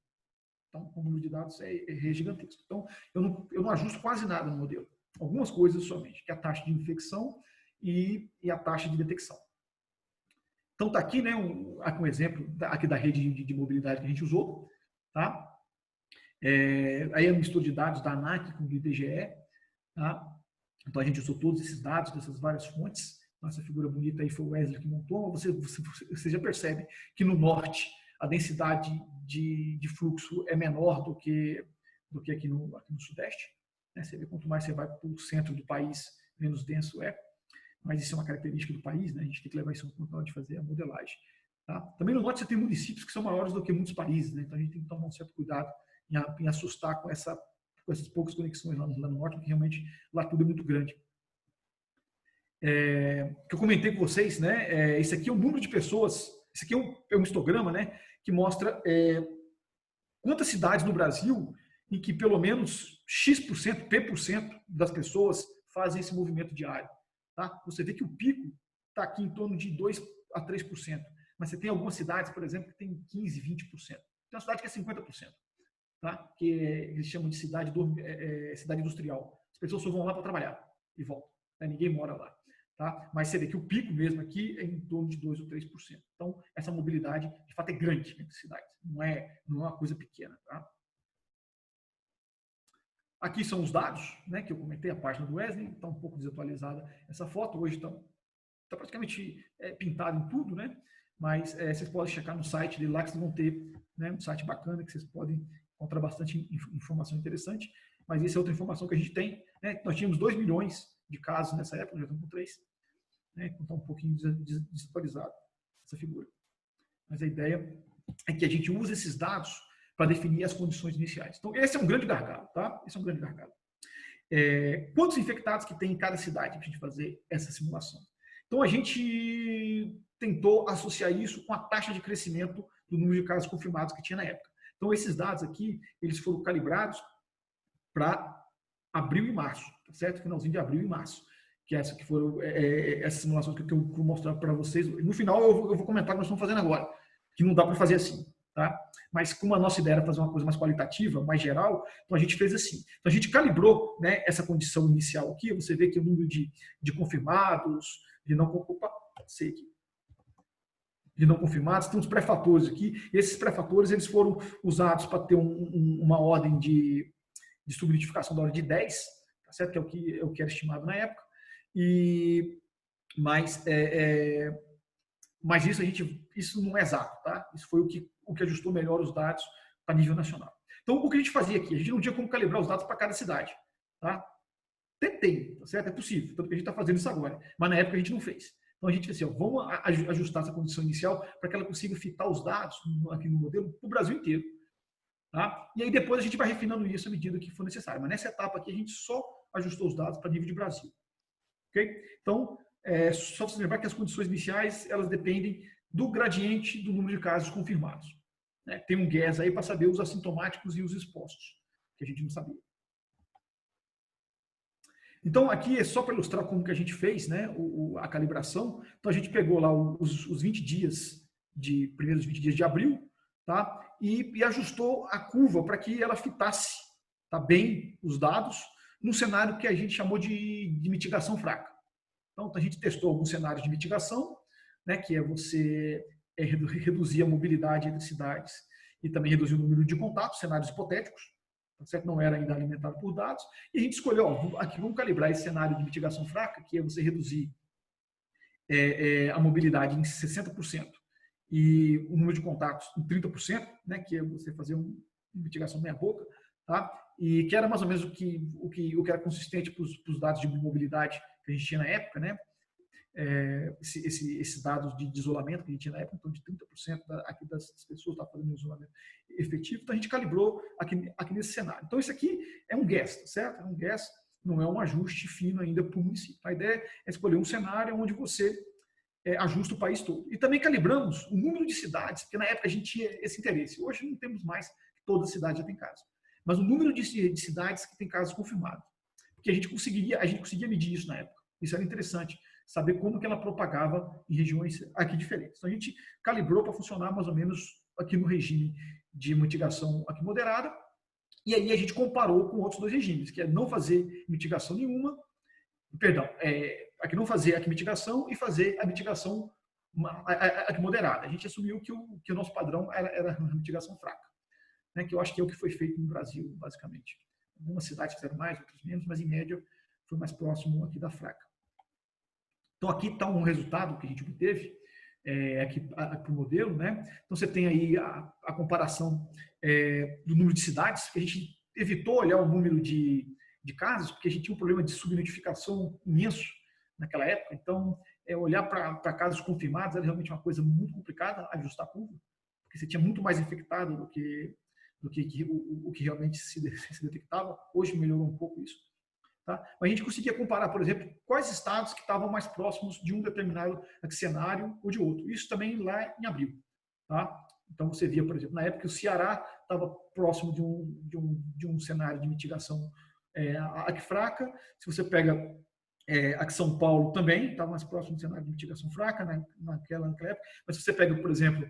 Então, o número de dados é gigantesco. Então, eu não ajusto quase nada no modelo. Algumas coisas somente, que é a taxa de infecção e a taxa de detecção. Então, está aqui, né, um exemplo aqui da rede de mobilidade que a gente usou. Tá? Aí é uma mistura de dados da ANAC com do IBGE. Tá? Então, a gente usou todos esses dados dessas várias fontes. Nossa figura bonita aí foi o Wesley que montou. Você já percebe que no norte a densidade de fluxo é menor do que aqui no Sudeste. Né? Você vê, quanto mais você vai para o centro do país, menos denso é. Mas isso é uma característica do país, né? A gente tem que levar isso em conta na hora de fazer a modelagem. Tá? Também no norte você tem municípios que são maiores do que muitos países, né? Então a gente tem que tomar um certo cuidado em assustar com essas poucas conexões lá no norte, porque realmente lá tudo é muito grande. Que eu comentei com vocês, né? Esse aqui é o número de pessoas, esse aqui é um histograma, né? Que mostra quantas cidades no Brasil em que pelo menos X%, P% das pessoas fazem esse movimento diário. Tá? Você vê que o pico está aqui em torno de 2 a 3%. Mas você tem algumas cidades, por exemplo, que tem 15, 20%. Tem uma cidade que é 50%. Tá? Que eles chamam de cidade industrial. As pessoas só vão lá para trabalhar e voltam. Né? Ninguém mora lá. Tá? Mas você vê que o pico mesmo aqui é em torno de 2 ou 3%. Então, essa mobilidade, de fato, é grande entre cidades. Não é uma coisa pequena. Tá? Aqui são os dados, né, que eu comentei, a página do Wesley, está um pouco desatualizada essa foto, hoje está praticamente pintado em tudo, né, mas vocês podem checar no site dele lá, que vocês vão ter, né, um site bacana, que vocês podem encontrar bastante informação interessante, mas essa é outra informação que a gente tem, né, nós tínhamos 2 milhões de casos nessa época, já estamos com 3, né, então está um pouquinho desatualizado essa figura. Mas a ideia é que a gente usa esses dados para definir as condições iniciais. Então, esse é um grande gargalo, tá? Esse é um grande gargalo. Quantos infectados que tem em cada cidade para a gente fazer essa simulação? Então, a gente tentou associar isso com a taxa de crescimento do número de casos confirmados que tinha na época. Então, esses dados aqui, eles foram calibrados para abril e março, tá certo? Finalzinho de abril e março. Que foram essas simulações que eu vou mostrar para vocês. No final, eu vou comentar o que nós estamos fazendo agora, que não dá para fazer assim. Tá? Mas como a nossa ideia era fazer uma coisa mais qualitativa, mais geral, então a gente fez assim. Então a gente calibrou, né, essa condição inicial aqui, você vê que o número de confirmados, de não confirmados, tem uns pré-fatores aqui, e esses pré-fatores eles foram usados para ter uma ordem de subnotificação da ordem de 10, tá certo? Que é o que era estimado na época, mas isso não é exato, tá? Isso foi o que ajustou melhor os dados para nível nacional. Então, o que a gente fazia aqui? A gente não tinha como calibrar os dados para cada cidade, tá? Tem, tá certo? É possível, tanto que a gente está fazendo isso agora. Mas na época a gente não fez. Então a gente fez assim, vamos ajustar essa condição inicial para que ela consiga fitar os dados aqui no modelo para o Brasil inteiro. Tá? E aí depois a gente vai refinando isso à medida que for necessário. Mas nessa etapa aqui a gente só ajustou os dados para nível de Brasil. Ok? Então, só para você lembrar que as condições iniciais elas dependem do gradiente do número de casos confirmados. Né? Tem um guess aí para saber os assintomáticos e os expostos, que a gente não sabia. Então, aqui é só para ilustrar como que a gente fez, né, a calibração. Então, a gente pegou lá os 20 dias primeiros 20 dias de abril, tá? E ajustou a curva para que ela fitasse, tá, bem os dados num cenário que a gente chamou de mitigação fraca. Então, a gente testou alguns cenários de mitigação, né, que é você reduzir a mobilidade entre cidades e também reduzir o número de contatos, cenários hipotéticos, certo? Não era ainda alimentado por dados, e a gente escolheu, aqui vamos calibrar esse cenário de mitigação fraca, que é você reduzir a mobilidade em 60% e o número de contatos em 30%, né, que é você fazer uma mitigação meia boca, tá? E que era mais ou menos o que era consistente para os dados de mobilidade que a gente tinha na época, né? Esses dados de isolamento que a gente tinha na época, então de 30% aqui das pessoas estavam fazendo isolamento efetivo, então a gente calibrou aqui nesse cenário. Então isso aqui é um guess, certo? É um guess, não é um ajuste fino ainda para o município. A ideia é escolher um cenário onde você ajusta o país todo. E também calibramos o número de cidades, porque na época a gente tinha esse interesse. Hoje não temos mais, toda cidade já tem casos. Mas o número de cidades que tem casos confirmados. Porque a gente conseguia medir isso na época. Isso era interessante, saber como que ela propagava em regiões aqui diferentes. Então a gente calibrou para funcionar mais ou menos aqui no regime de mitigação aqui moderada, e aí a gente comparou com outros dois regimes, que é não fazer mitigação nenhuma, aqui não fazer aqui mitigação e fazer a mitigação aqui moderada. A gente assumiu que o nosso padrão era a mitigação fraca, né, que eu acho que é o que foi feito no Brasil, basicamente. Algumas cidades fizeram mais, outras menos, mas em média foi mais próximo aqui da fraca. Então aqui está um resultado que a gente obteve aqui para o modelo, né? Então você tem aí a comparação do número de cidades, que a gente evitou olhar o número de casos, porque a gente tinha um problema de subnotificação imenso naquela época. Então, olhar para casos confirmados era realmente uma coisa muito complicada, ajustar a curva, porque você tinha muito mais infectado do que o que realmente se detectava. Hoje melhorou um pouco isso. Tá? Mas a gente conseguia comparar, por exemplo, quais estados que estavam mais próximos de um determinado cenário ou de outro. Isso também lá em abril. Tá? Então, você via, por exemplo, na época que o Ceará estava próximo de um cenário de mitigação aqui fraca. Se você pega aqui São Paulo também, estava mais próximo do cenário de mitigação fraca naquela época. Mas se você pega, por exemplo,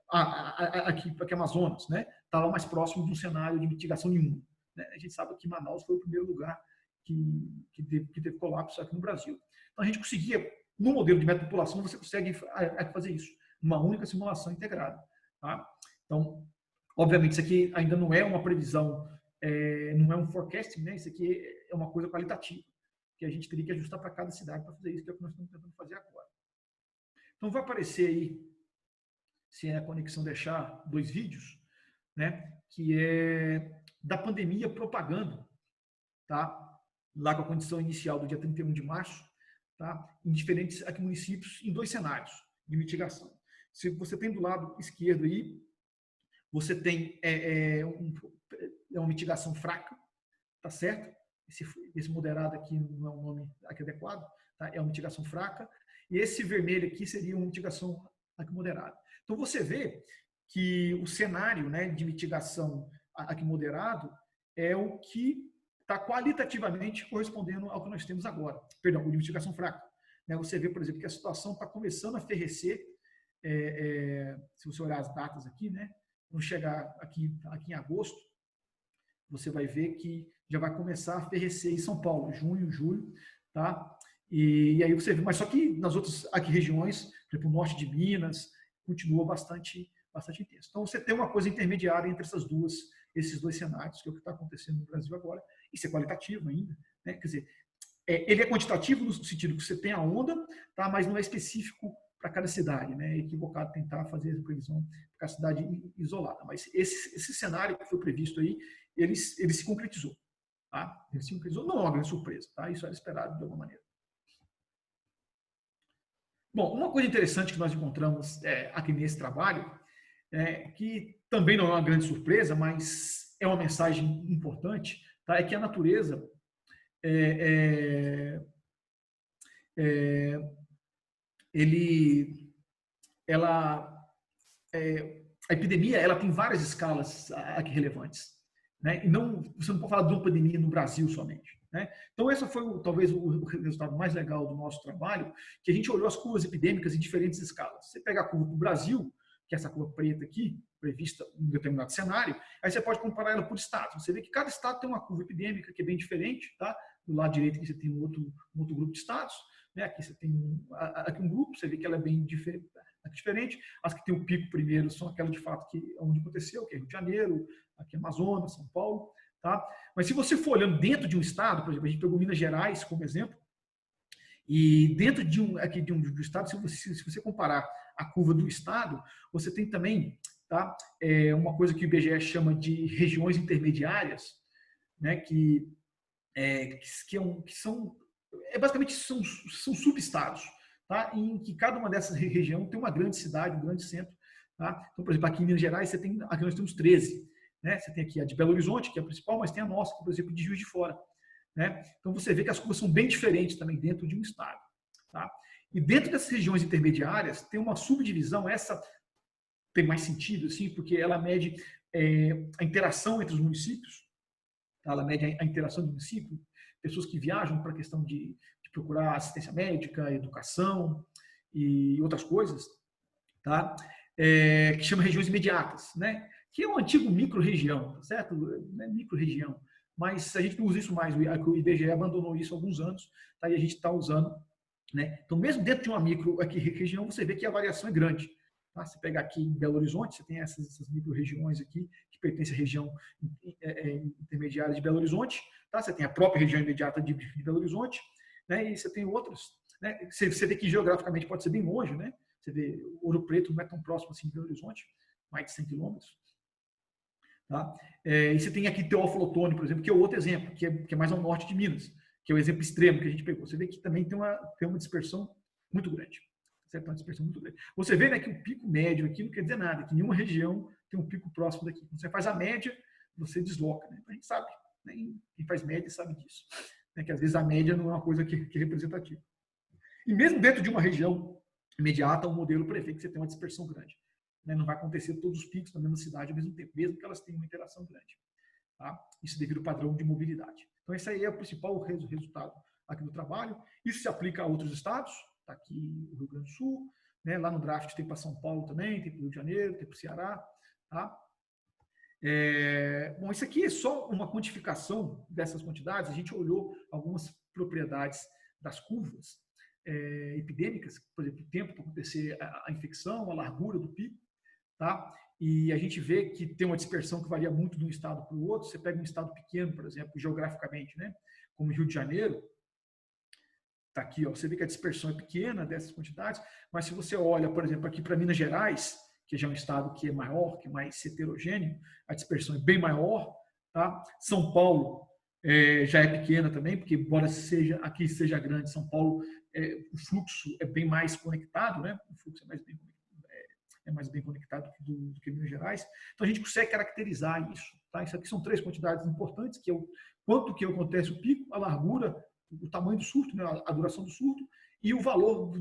aqui Amazonas, né, estava mais próximo de um cenário de mitigação nenhuma. Né? A gente sabe que Manaus foi o primeiro lugar que teve colapso aqui no Brasil. Então, a gente conseguia, no modelo de metapopulação, você consegue fazer isso, uma única simulação integrada. Tá? Então, obviamente, isso aqui ainda não é uma previsão, não é um forecasting, né? Isso aqui é uma coisa qualitativa, que a gente teria que ajustar para cada cidade para fazer isso, que é o que nós estamos tentando fazer agora. Então, vai aparecer aí, se a conexão deixar, 2 vídeos, né? Que é da pandemia propagando, tá? Lá com a condição inicial do dia 31 de março, tá? Em diferentes aqui municípios, em 2 cenários de mitigação. Se você tem do lado esquerdo aí, você tem uma mitigação fraca, tá certo? Esse moderado aqui não é um nome aqui adequado, tá? É uma mitigação fraca. E esse vermelho aqui seria uma mitigação aqui moderada. Então, você vê que o cenário, né, de mitigação aqui moderado é o que está qualitativamente correspondendo ao que nós temos agora. Perdão, o de mitigação fraca. Né, você vê, por exemplo, que a situação está começando a ferrecer, se você olhar as datas aqui, né, quando chegar aqui em agosto, você vai ver que já vai começar a ferrecer em São Paulo, junho, julho, tá? E aí você vê, mas só que nas outras aqui regiões, por exemplo, o norte de Minas, continua bastante intenso. Então, você tem uma coisa intermediária entre esses dois cenários, que é o que está acontecendo no Brasil agora. Isso é qualitativo ainda, né? Quer dizer, ele é quantitativo no sentido que você tem a onda, tá? Mas não é específico para cada cidade, né? É equivocado tentar fazer a previsão para cada cidade isolada. Mas esse cenário que foi previsto aí, ele se concretizou. Tá? Ele se concretizou, não é uma grande surpresa, tá? Isso era esperado de alguma maneira. Bom, uma coisa interessante que nós encontramos aqui nesse trabalho, que também não é uma grande surpresa, mas é uma mensagem importante, tá? É que a natureza a epidemia ela tem várias escalas aqui relevantes, né? E você não pode falar de uma pandemia no Brasil somente, né? Então, esse foi talvez o resultado mais legal do nosso trabalho, que a gente olhou as curvas epidêmicas em diferentes escalas. Você pega a curva do Brasil, que é essa curva preta aqui, prevista em um determinado cenário, aí você pode comparar ela por estado. Você vê que cada estado tem uma curva epidêmica que é bem diferente, tá? Do lado direito aqui você tem um outro grupo de estados, né? Aqui você tem aqui um grupo, você vê que ela é bem diferente. As que tem o pico primeiro são aquelas de fato que onde aconteceu, que é Rio de Janeiro, aqui Amazonas, São Paulo, tá? Mas se você for olhando dentro de um estado, por exemplo, a gente pegou Minas Gerais como exemplo, e dentro de um estado, se você comparar a curva do estado, você tem também, tá, uma coisa que o IBGE chama de regiões intermediárias, né, que são basicamente são subestados, tá, em que cada uma dessas regiões tem uma grande cidade, um grande centro, tá? Então, por exemplo, aqui em Minas Gerais aqui nós temos 13, né? Você tem aqui a de Belo Horizonte, que é a principal, mas tem a nossa, que, por exemplo, de Juiz de Fora. Né? Então, você vê que as curvas são bem diferentes também dentro de um estado. Tá? E dentro dessas regiões intermediárias, tem uma subdivisão, essa tem mais sentido, assim, porque ela mede a interação entre os municípios, tá? Ela mede a interação do município, pessoas que viajam para a questão de procurar assistência médica, educação e outras coisas, tá? Que chama regiões imediatas, né? Que é um antigo micro-região, tá certo? Não é micro-região, mas a gente não usa isso mais, o IBGE abandonou isso há alguns anos, tá? E a gente está usando, né? Então, mesmo dentro de uma micro-região, você vê que a variação é grande. Tá? Você pega aqui em Belo Horizonte, você tem essas micro-regiões aqui, que pertencem à região intermediária de Belo Horizonte, tá? Você tem a própria região imediata de Belo Horizonte, né? E você tem outras né? Você vê que geograficamente pode ser bem longe, né? Você vê Ouro Preto não é tão próximo assim de Belo Horizonte, mais de 100 quilômetros. Tá? E você tem aqui Teófilo Otoni, por exemplo, que é outro exemplo, que é mais ao norte de Minas, que é o exemplo extremo que a gente pegou. Você vê que também tem uma dispersão muito grande. Certo? Uma dispersão muito grande. Você vê, né, que o pico médio aqui não quer dizer nada, que nenhuma região tem um pico próximo daqui. Quando você faz a média, você desloca. Né? A gente sabe, né? Quem faz média sabe disso. Né? Que às vezes a média não é uma coisa que é representativa. E mesmo dentro de uma região imediata, o modelo prevê que você tem uma dispersão grande. Né? Não vai acontecer todos os picos na mesma cidade ao mesmo tempo, mesmo que elas tenham uma interação grande. Tá? Isso devido ao padrão de mobilidade. Então, esse aí é o principal resultado aqui do trabalho. Isso se aplica a outros estados. Está aqui o Rio Grande do Sul. Né? Lá no draft tem para São Paulo também, tem para o Rio de Janeiro, tem para o Ceará. Tá? Bom, isso aqui é só uma quantificação dessas quantidades. A gente olhou algumas propriedades das curvas epidêmicas, por exemplo, o tempo para acontecer a infecção, a largura do pico, tá? E a gente vê que tem uma dispersão que varia muito de um estado para o outro. Você pega um estado pequeno, por exemplo, geograficamente, né? Como Rio de Janeiro, tá aqui, ó, você vê que a dispersão é pequena dessas quantidades, mas se você olha, por exemplo, aqui para Minas Gerais, que já é um estado que é maior, que é mais heterogêneo, a dispersão é bem maior, tá? São Paulo já é pequena também, porque embora aqui seja grande, São Paulo, o fluxo é bem mais conectado, né? O fluxo é mais bem conectado do que Minas Gerais. Então a gente consegue caracterizar isso, tá? Isso aqui são 3 quantidades importantes, que é o quanto que acontece o pico, a largura, o tamanho do surto, né? A duração do surto e o valor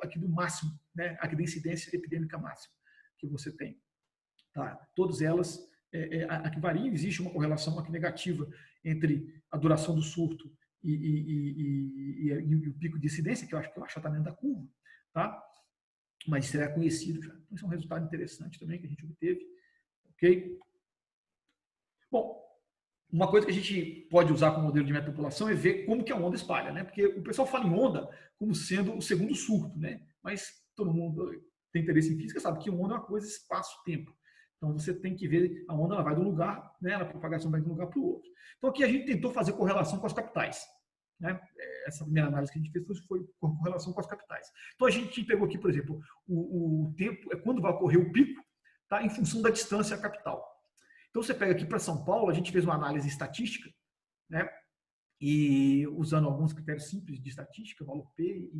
aqui do máximo, né? Aqui da incidência epidêmica máxima que você tem. Tá? Todas elas aqui variam, existe uma correlação aqui negativa entre a duração do surto e o pico de incidência, que eu acho que é o achatamento da curva, tá? Mas isso é conhecido já. Então, isso é um resultado interessante também que a gente obteve. Ok? Bom, uma coisa que a gente pode usar como modelo de metapopulação é ver como que a onda espalha, né? Porque o pessoal fala em onda como sendo o segundo surto, né? Mas todo mundo tem interesse em física sabe que onda é uma coisa espaço-tempo. Então você tem que ver a onda, ela vai de um lugar, né? A propagação vai de um lugar para o outro. Então aqui a gente tentou fazer correlação com as capitais. Né? Essa primeira análise que a gente fez foi com relação com as capitais. Então a gente pegou aqui, por exemplo, o tempo é quando vai ocorrer o pico, tá? Em função da distância à capital. Então você pega aqui para São Paulo, a gente fez uma análise estatística, né? E usando alguns critérios simples de estatística, valor P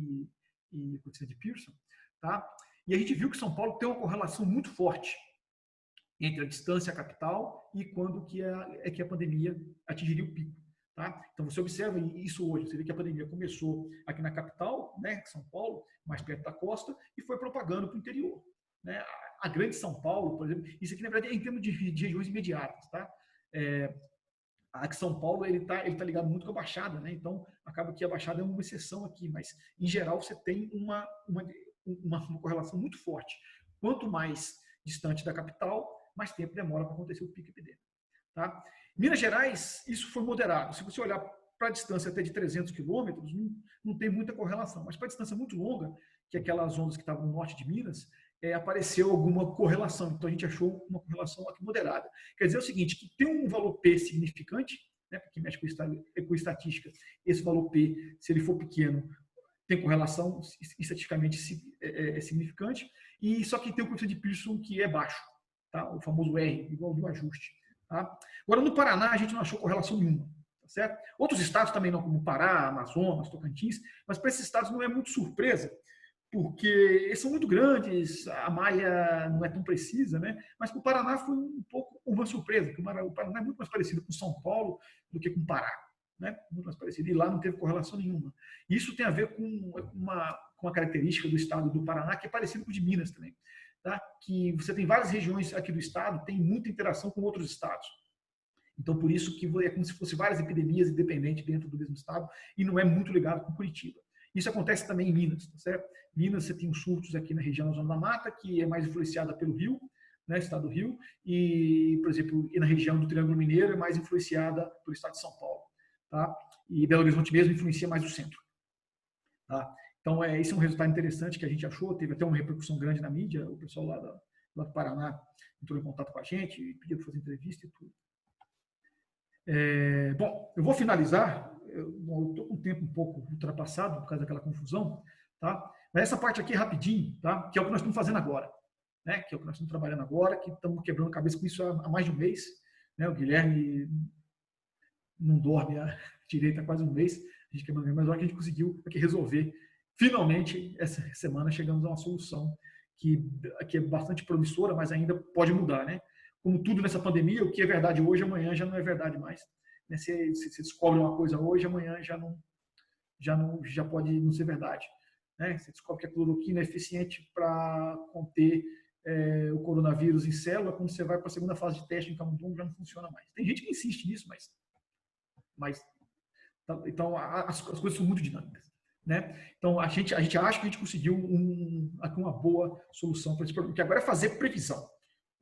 e coeficiente de Pearson, tá? E a gente viu que São Paulo tem uma correlação muito forte entre a distância à capital e quando que a pandemia atingiria o pico. Tá? Então você observa isso hoje, você vê que a pandemia começou aqui na capital, né, São Paulo, mais perto da costa, e foi propagando para o interior. Né? A grande São Paulo, por exemplo, isso aqui na verdade é em termos de regiões imediatas. Tá? Aqui São Paulo ele tá ligado muito com a Baixada, né? Então acaba que a Baixada é uma exceção aqui, mas em geral você tem uma correlação muito forte. Quanto mais distante da capital, mais tempo demora para acontecer o pico epidêmico. Tá? Minas Gerais, isso foi moderado. Se você olhar para a distância até de 300 quilômetros, não tem muita correlação. Mas para a distância muito longa, que é aquelas ondas que estavam no norte de Minas, apareceu alguma correlação. Então a gente achou uma correlação aqui moderada. Quer dizer o seguinte, que tem um valor P significante, né, porque mexe com estatística, esse valor P, se ele for pequeno, tem correlação estatisticamente significante, e só que tem o coeficiente de Pearson que é baixo, tá? O famoso R, igual do ajuste. Tá? Agora, no Paraná, a gente não achou correlação nenhuma. Tá certo? Outros estados também não, como Pará, Amazonas, Tocantins, mas para esses estados não é muito surpresa, porque eles são muito grandes, a malha não é tão precisa, né? Mas para o Paraná foi um pouco uma surpresa, porque o Paraná é muito mais parecido com São Paulo do que com o Pará. Né? Muito mais parecido. E lá não teve correlação nenhuma. Isso tem a ver com uma característica do estado do Paraná, que é parecido com o de Minas também. Tá? Que você tem várias regiões aqui do estado, tem muita interação com outros estados. Então, por isso que é como se fosse várias epidemias independentes dentro do mesmo estado e não é muito ligado com Curitiba. Isso acontece também em Minas, tá certo? Minas, você tem os surtos aqui na região da Zona da Mata, que é mais influenciada pelo Rio, né, estado do Rio, e, por exemplo, na região do Triângulo Mineiro é mais influenciada pelo estado de São Paulo. Tá? E Belo Horizonte mesmo influencia mais o centro. Tá? Então, esse é um resultado interessante que a gente achou, teve até uma repercussão grande na mídia, o pessoal lá do Paraná entrou em contato com a gente, pediu para fazer entrevista e tudo. Bom, eu vou finalizar. Eu estou com o tempo um pouco ultrapassado por causa daquela confusão, tá? Mas essa parte aqui é rapidinho, tá? Que é o que nós estamos fazendo agora, né? Que é o que nós estamos trabalhando agora, que estamos quebrando a cabeça com isso há mais de um mês, né? O Guilherme não dorme direito há quase um mês, a gente quebrando, mas agora que a gente conseguiu aqui resolver. Finalmente, essa semana chegamos a uma solução que é bastante promissora, mas ainda pode mudar, né? Como tudo nessa pandemia, o que é verdade hoje, amanhã já não é verdade mais. Né? Se descobre uma coisa hoje, amanhã já pode não ser verdade. Né? Você descobre que a cloroquina é eficiente para conter o coronavírus em célula, quando você vai para a segunda fase de teste em camundongo, já não funciona mais. Tem gente que insiste nisso, mas então as coisas são muito dinâmicas. Né? Então a gente acha que a gente conseguiu uma boa solução para esse problema, que agora é fazer previsão.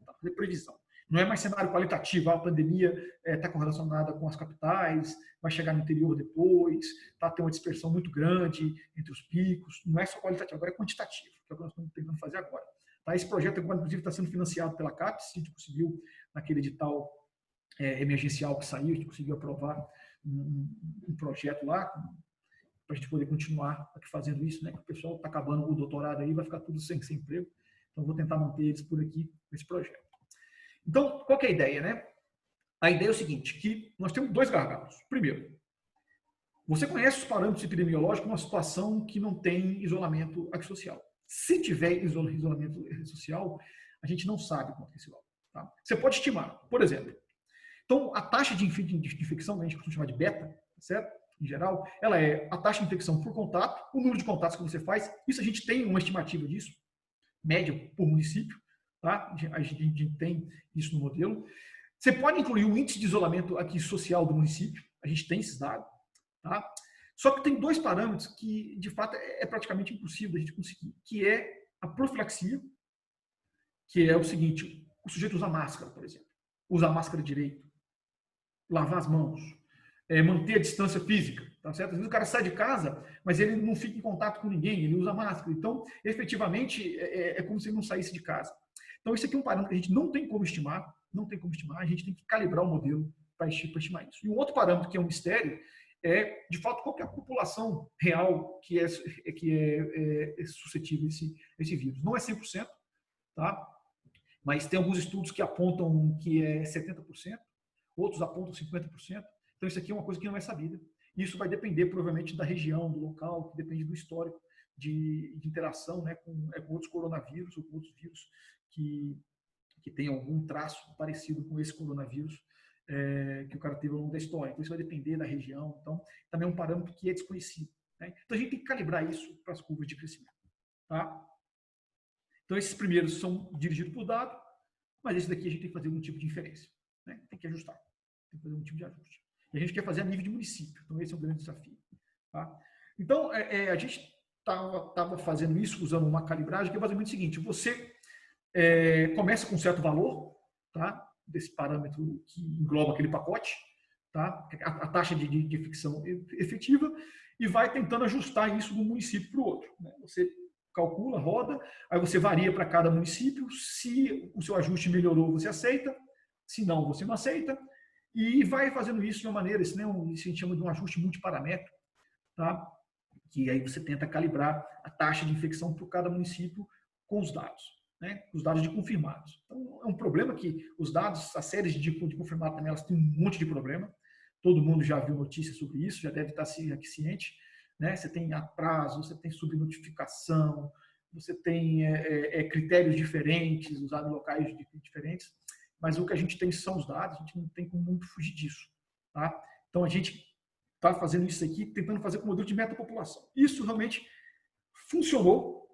Tá? Fazer previsão. Não é mais cenário qualitativo, a pandemia está correlacionada com as capitais, vai chegar no interior depois, tem uma dispersão muito grande entre os picos. Não é só qualitativo, agora é quantitativo, que é o que nós estamos tentando fazer agora. Tá? Esse projeto, inclusive, está sendo financiado pela CAPES, a gente conseguiu, naquele edital emergencial que saiu, a gente conseguiu aprovar um projeto lá, para a gente poder continuar aqui fazendo isso, né? Que o pessoal está acabando o doutorado aí, vai ficar tudo sem emprego. Então, vou tentar manter eles por aqui nesse projeto. Então, qual que é a ideia, né? A ideia é o seguinte, que nós temos dois gargalos. Primeiro, você conhece os parâmetros epidemiológicos numa situação que não tem isolamento social. Se tiver isolamento social, a gente não sabe quanto é esse valor. Tá? Você pode estimar, por exemplo. Então, a taxa de infecção, que a gente costuma chamar de beta, certo? Em geral, ela é a taxa de infecção por contato, o número de contatos que você faz. Isso a gente tem uma estimativa disso, média por município. Tá? A gente tem isso no modelo. Você pode incluir o índice de isolamento aqui social do município, a gente tem esses dados. Tá? Só que tem dois parâmetros que, de fato, é praticamente impossível a gente conseguir, que é a profilaxia, que é o seguinte, o sujeito usa máscara, por exemplo, usa a máscara direito, lavar as mãos, manter a distância física, tá certo? Às vezes o cara sai de casa, mas ele não fica em contato com ninguém, ele usa máscara. Então, efetivamente, é como se ele não saísse de casa. Então, isso aqui é um parâmetro que a gente não tem como estimar, a gente tem que calibrar o modelo para estimar isso. E um outro parâmetro que é um mistério é, de fato, qual que é a população real que é suscetível a esse vírus. Não é 100%, tá? Mas tem alguns estudos que apontam que é 70%, outros apontam 50%. Então, isso aqui é uma coisa que não é sabida. Isso vai depender, provavelmente, da região, do local, que depende do histórico de interação, né, com outros coronavírus ou com outros vírus que tem algum traço parecido com esse coronavírus que o cara teve ao longo da história. Então, isso vai depender da região. Então, também é um parâmetro que é desconhecido. Né? Então, a gente tem que calibrar isso para as curvas de crescimento. Tá? Então, esses primeiros são dirigidos por dado, mas esse daqui a gente tem que fazer algum tipo de inferência. Né? Tem que ajustar. Tem que fazer algum tipo de ajuste. E a gente quer fazer a nível de município. Então, esse é um grande desafio. Tá? Então, a gente estava fazendo isso usando uma calibragem que é basicamente o seguinte. Você começa com um certo valor, tá? Desse parâmetro que engloba aquele pacote, tá? A taxa de infecção efetiva, e vai tentando ajustar isso de um município para o outro. Né? Você calcula, roda, aí você varia para cada município. Se o seu ajuste melhorou, você aceita. Se não, você não aceita. E vai fazendo isso de uma maneira, isso a gente chama de um ajuste multiparamétrico, tá? Que aí você tenta calibrar a taxa de infecção por cada município com os dados, né? Os dados de confirmados. Então, é um problema que os dados, as séries de confirmados também, elas têm um monte de problema. Todo mundo já viu notícias sobre isso, já deve estar aqui ciente, né? Você tem atraso, você tem subnotificação, você tem critérios diferentes, usados em locais diferentes. Mas o que a gente tem são os dados, a gente não tem como muito fugir disso. Tá? Então, a gente está fazendo isso aqui, tentando fazer com o modelo de metapopulação. Isso realmente funcionou,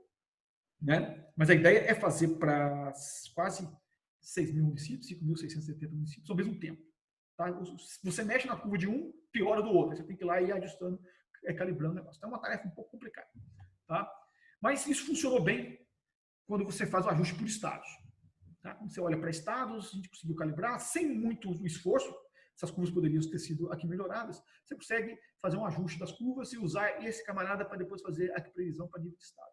né? Mas a ideia é fazer para quase 6 mil municípios, 5.670 municípios ao mesmo tempo. Tá? Você mexe na curva de um, piora do outro. Você tem que ir lá e ir ajustando, calibrando o negócio. Então, é uma tarefa um pouco complicada. Tá? Mas isso funcionou bem quando você faz o ajuste por estados. Tá? Quando você olha para estados, a gente conseguiu calibrar sem muito esforço. Essas curvas poderiam ter sido aqui melhoradas. Você consegue fazer um ajuste das curvas e usar esse camarada para depois fazer a previsão para nível de estado.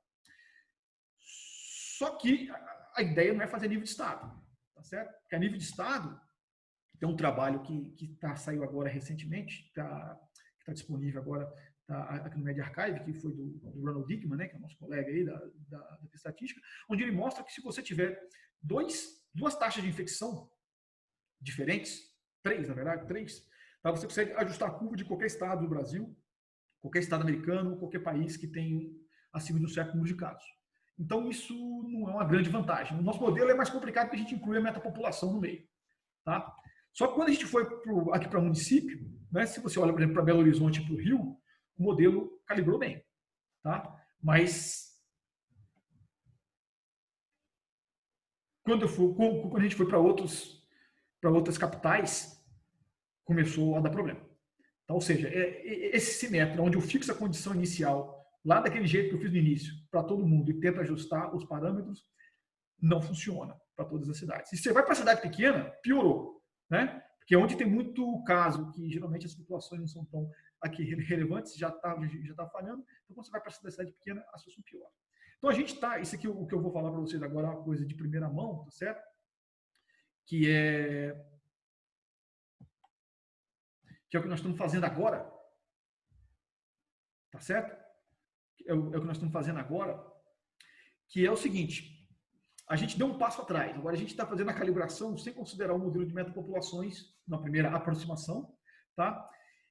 Só que a ideia não é fazer nível de estado, tá certo? Porque a nível de estado, tem um trabalho que saiu agora recentemente, que tá disponível agora aqui no Media Archive, que foi do Ronald Dickman, né, que é o nosso colega aí da estatística, onde ele mostra que se você tiver duas taxas de infecção diferentes, três, na verdade, três, tá? Você consegue ajustar a curva de qualquer estado do Brasil, qualquer estado americano, qualquer país que tem acima de um certo número de casos. Então, isso não é uma grande vantagem. O nosso modelo é mais complicado porque a gente inclui a metapopulação no meio. Tá? Só que quando a gente foi aqui para o município, né, se você olha, por exemplo, para Belo Horizonte e para o Rio, o modelo calibrou bem. Tá? Mas quando a gente foi para outras capitais, começou a dar problema. Então, ou seja, esse simétrico, onde eu fixo a condição inicial, lá daquele jeito que eu fiz no início, para todo mundo, e tento ajustar os parâmetros, não funciona para todas as cidades. E se você vai para a cidade pequena, piorou. Né? Porque onde tem muito caso, que geralmente as populações não são tão aqui relevantes, já tá falhando, então quando você vai para a cidade pequena, a situação piora. Então a gente está, isso aqui o que eu vou falar para vocês agora é uma coisa de primeira mão, tá certo? Que é o que nós estamos fazendo agora, tá certo? É o que nós estamos fazendo agora, que é o seguinte: a gente deu um passo atrás. Agora a gente está fazendo a calibração sem considerar o modelo de metapopulações na primeira aproximação, tá?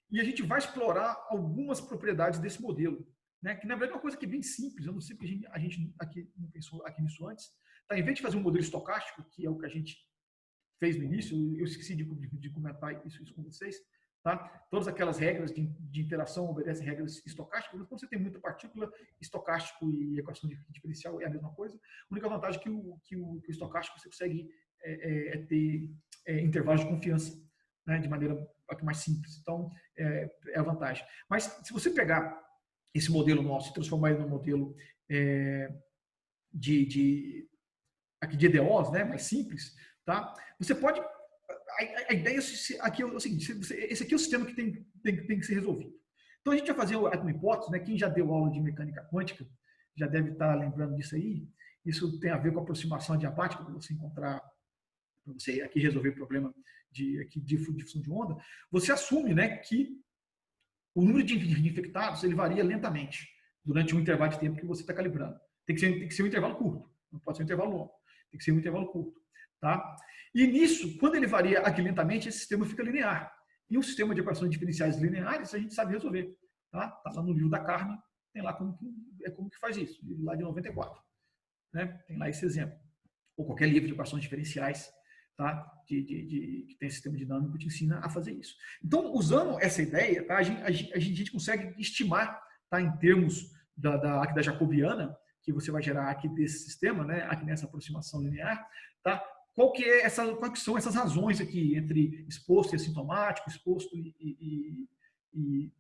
E a gente vai explorar algumas propriedades desse modelo, né? Que na verdade é uma coisa que é bem simples. Eu não sei porque a gente aqui não pensou aqui nisso antes. Tá? Em vez de fazer um modelo estocástico, que é o que a gente fez no início, eu esqueci de comentar isso com vocês. Tá? Todas aquelas regras de interação obedecem regras estocásticas, mas quando você tem muita partícula, estocástico e equação diferencial é a mesma coisa. A única vantagem é que o estocástico você consegue ter intervalos de confiança, né, de maneira mais simples. Então, é a vantagem. Mas se você pegar esse modelo nosso e transformar ele num modelo de EDOs, né, mais simples, tá? Você pode... A ideia aqui é o seguinte: esse aqui é o sistema que tem que ser resolvido. Então a gente vai fazer uma hipótese, né? Quem já deu aula de mecânica quântica já deve estar lembrando disso aí. Isso tem a ver com a aproximação adiabática, para você encontrar, para você aqui resolver o problema de difusão de onda. Você assume, né, que o número de infectados ele varia lentamente durante um intervalo de tempo que você está calibrando. Tem que ser um intervalo curto, não pode ser um intervalo longo. Tem que ser um intervalo curto. Tá? E nisso, quando ele varia aqui lentamente, esse sistema fica linear. E um sistema de equações diferenciais lineares, a gente sabe resolver. Tá? Tá lá no livro da Carmen, tem lá como que faz isso, lá de 94. Né? Tem lá esse exemplo. Ou qualquer livro de equações diferenciais, tá? que tem sistema dinâmico, te ensina a fazer isso. Então, usando essa ideia, tá? a gente consegue estimar, tá? Em termos da jacobiana, que você vai gerar aqui desse sistema, né? Aqui nessa aproximação linear, tá? Quais que são essas razões aqui entre exposto e assintomático, exposto e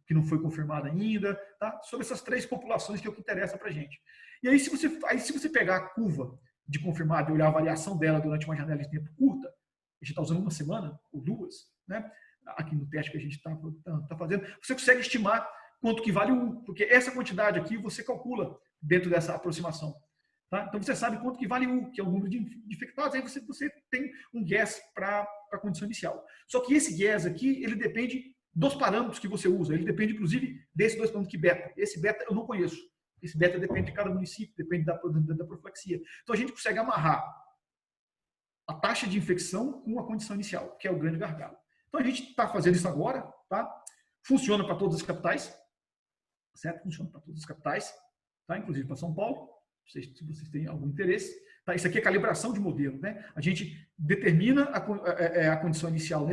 que não foi confirmado ainda, tá? Sobre essas três populações que é o que interessa para a gente. E aí, se você pegar a curva de confirmado e olhar a variação dela durante uma janela de tempo curta, a gente está usando uma semana ou duas, né? Aqui no teste que a gente está fazendo, você consegue estimar quanto que vale o U, porque essa quantidade aqui você calcula dentro dessa aproximação. Tá? Então você sabe quanto que vale U, que é o número de infectados, aí você tem um guess para a condição inicial. Só que esse guess aqui, ele depende dos parâmetros que você usa, ele depende inclusive desses dois parâmetros que beta. Esse beta eu não conheço. Esse beta depende de cada município, depende da profilaxia. Então a gente consegue amarrar a taxa de infecção com a condição inicial, que é o grande gargalo. Então a gente está fazendo isso agora, tá? Funciona para todas as capitais, certo? Funciona para todas as capitais, tá? Inclusive para São Paulo. Se vocês têm algum interesse. Tá? Isso aqui é calibração de modelo. Né? A gente determina a condição inicial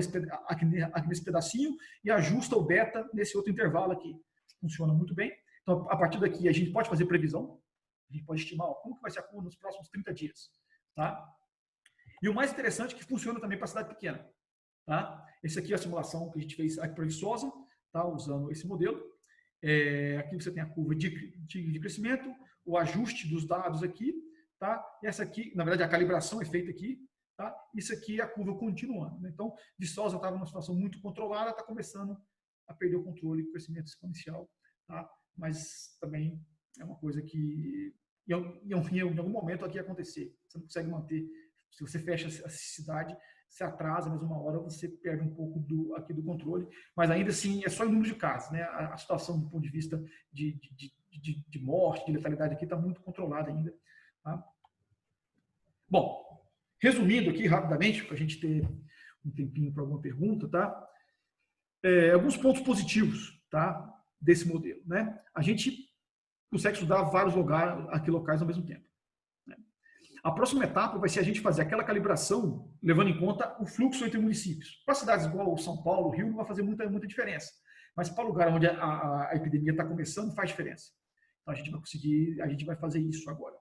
aqui nesse pedacinho e ajusta o beta nesse outro intervalo aqui. Funciona muito bem. Então, a partir daqui, a gente pode fazer previsão. A gente pode estimar como que vai ser a curva nos próximos 30 dias. Tá? E o mais interessante é que funciona também para a cidade pequena. Tá? Esse aqui é a simulação que a gente fez aqui para Viçosa, tá? Usando esse modelo. Aqui você tem a curva de crescimento, o ajuste dos dados aqui, tá? E essa aqui, na verdade, a calibração é feita aqui, tá? Isso aqui é a curva continuando. Né? Então, Viçosa estava numa situação muito controlada, está começando a perder o controle, o crescimento exponencial, tá? Mas também é uma coisa que em algum momento aqui ia acontecer. Você não consegue manter. Se você fecha a cidade, se atrasa, mas uma hora você perde um pouco aqui do controle. Mas ainda assim, é só em número de casos, né? A situação do ponto de vista de morte, de letalidade aqui está muito controlada ainda. Tá? Bom, resumindo aqui rapidamente, para a gente ter um tempinho para alguma pergunta, tá? Alguns pontos positivos, tá? Desse modelo, né? A gente consegue estudar vários locais ao mesmo tempo. Né? A próxima etapa vai ser a gente fazer aquela calibração levando em conta o fluxo entre municípios. Para cidades igual São Paulo, Rio, não vai fazer muita diferença. Mas para o lugar onde a epidemia está começando, faz diferença. Então a gente vai fazer isso agora.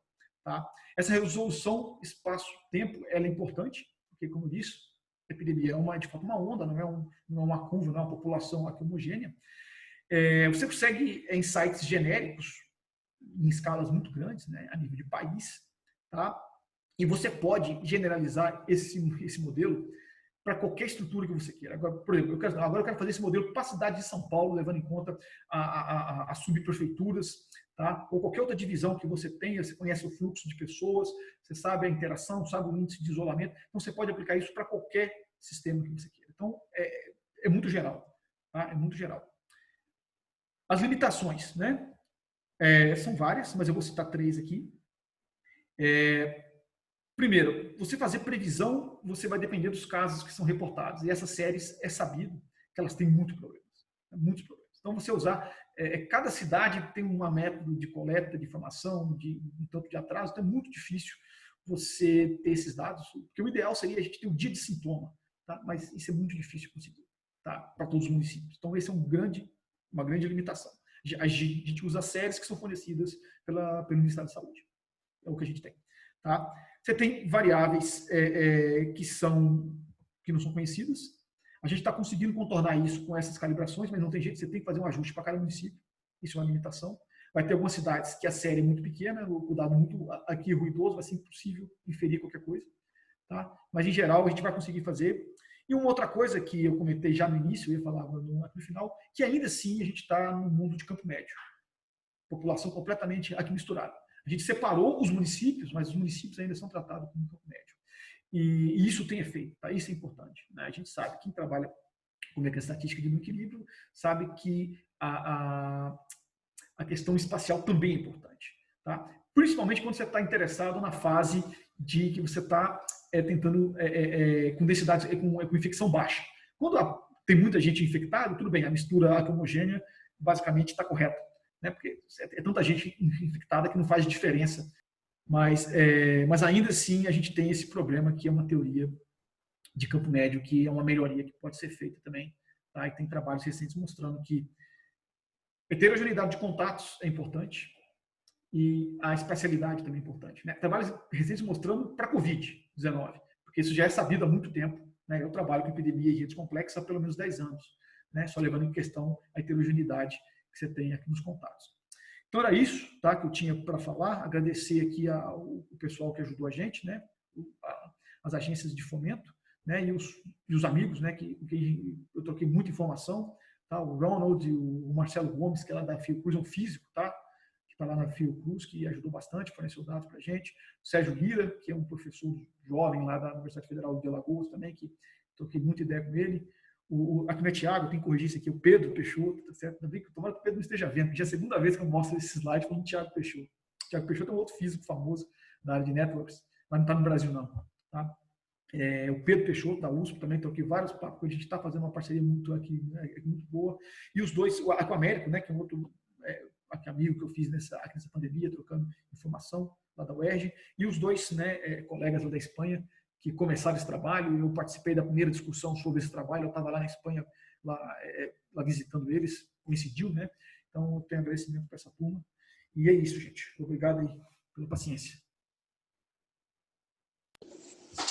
Tá? Essa resolução espaço-tempo ela é importante, porque, como eu disse, a epidemia é de fato uma onda, não é uma curva, não é uma população aqui homogênea. Você consegue insights genéricos em escalas muito grandes, né, a nível de país, tá? E você pode generalizar esse modelo para qualquer estrutura que você queira. Agora, por exemplo, agora eu quero fazer esse modelo para a cidade de São Paulo, levando em conta as subprefeituras, tá? Ou qualquer outra divisão que você tenha, você conhece o fluxo de pessoas, você sabe a interação, sabe o índice de isolamento, então você pode aplicar isso para qualquer sistema que você queira. Então, é muito geral, tá? É muito geral. As limitações, né? São várias, mas eu vou citar 3 aqui. Primeiro, você fazer previsão, você vai depender dos casos que são reportados. E essas séries, é sabido que elas têm muitos problemas. Muitos problemas. Então, você usar... cada cidade tem um método de coleta de informação, um tanto de atraso, então é muito difícil você ter esses dados. Porque o ideal seria a gente ter um dia de sintoma, tá? Mas isso é muito difícil de conseguir, tá? Para todos os municípios. Então, esse é uma grande limitação. A gente usa séries que são fornecidas pelo Ministério da Saúde. É o que a gente tem. Tá? Você tem variáveis que não são conhecidas. A gente está conseguindo contornar isso com essas calibrações, mas não tem jeito, você tem que fazer um ajuste para cada município. Isso é uma limitação. Vai ter algumas cidades que a série é muito pequena, o dado muito aqui ruidoso, vai ser impossível inferir qualquer coisa. Tá? Mas, em geral, a gente vai conseguir fazer. E uma outra coisa que eu comentei já no início, eu ia falar no final, que ainda assim a gente está no mundo de campo médio. População completamente aqui misturada. A gente separou os municípios, mas os municípios ainda são tratados como campo médio. E isso tem efeito, tá? Isso é importante. Né? A gente sabe, quem trabalha com a estatística de equilíbrio, sabe que a questão espacial também é importante. Tá? Principalmente quando você está interessado na fase de que você está tentando com densidade, com infecção baixa. Quando tem muita gente infectada, tudo bem, a mistura homogênea basicamente está correta, né? Porque é tanta gente infectada que não faz diferença. Mas ainda assim a gente tem esse problema que é uma teoria de campo médio, que é uma melhoria que pode ser feita também. Tá? E tem trabalhos recentes mostrando que heterogeneidade de contatos é importante e a espacialidade também é importante. Né? Trabalhos recentes mostrando para a Covid-19, porque isso já é sabido há muito tempo. Né? Eu trabalho com epidemia e redes complexas há pelo menos 10 anos, né? Só levando em questão a heterogeneidade que você tem aqui nos contatos. Então era isso, tá, que eu tinha para falar. Agradecer aqui o pessoal que ajudou a gente, né? As agências de fomento, né? E os amigos, né? Que eu troquei muita informação. Tá? O Ronald e o Marcelo Gomes, que é lá da Fiocruz, é um físico, tá? Que está lá na Fiocruz, que ajudou bastante, forneceu dados para a gente. O Sérgio Lira, que é um professor jovem lá da Universidade Federal de Alagoas também, que troquei muita ideia com ele. Aqui não é Thiago, tem que corrigir isso aqui, o Pedro Peixoto, tá certo? Ainda bem que tomara que o Pedro não esteja vendo, porque já é a segunda vez que eu mostro esse slide falando de Thiago Peixoto. Thiago Peixoto é um outro físico famoso da área de networks, mas não está no Brasil, não. Tá? O Pedro Peixoto, da USP, também troquei vários papos, a gente está fazendo uma parceria muito aqui, né, muito boa. E os dois, o Américo, né, que é um outro amigo que eu fiz nessa pandemia, trocando informação lá da UERJ, e os dois, né, colegas lá da Espanha, que começaram esse trabalho. Eu participei da primeira discussão sobre esse trabalho, eu estava lá na Espanha, lá visitando eles, coincidiu, né? Então, eu tenho agradecimento para essa turma. E é isso, gente. Obrigado aí pela paciência.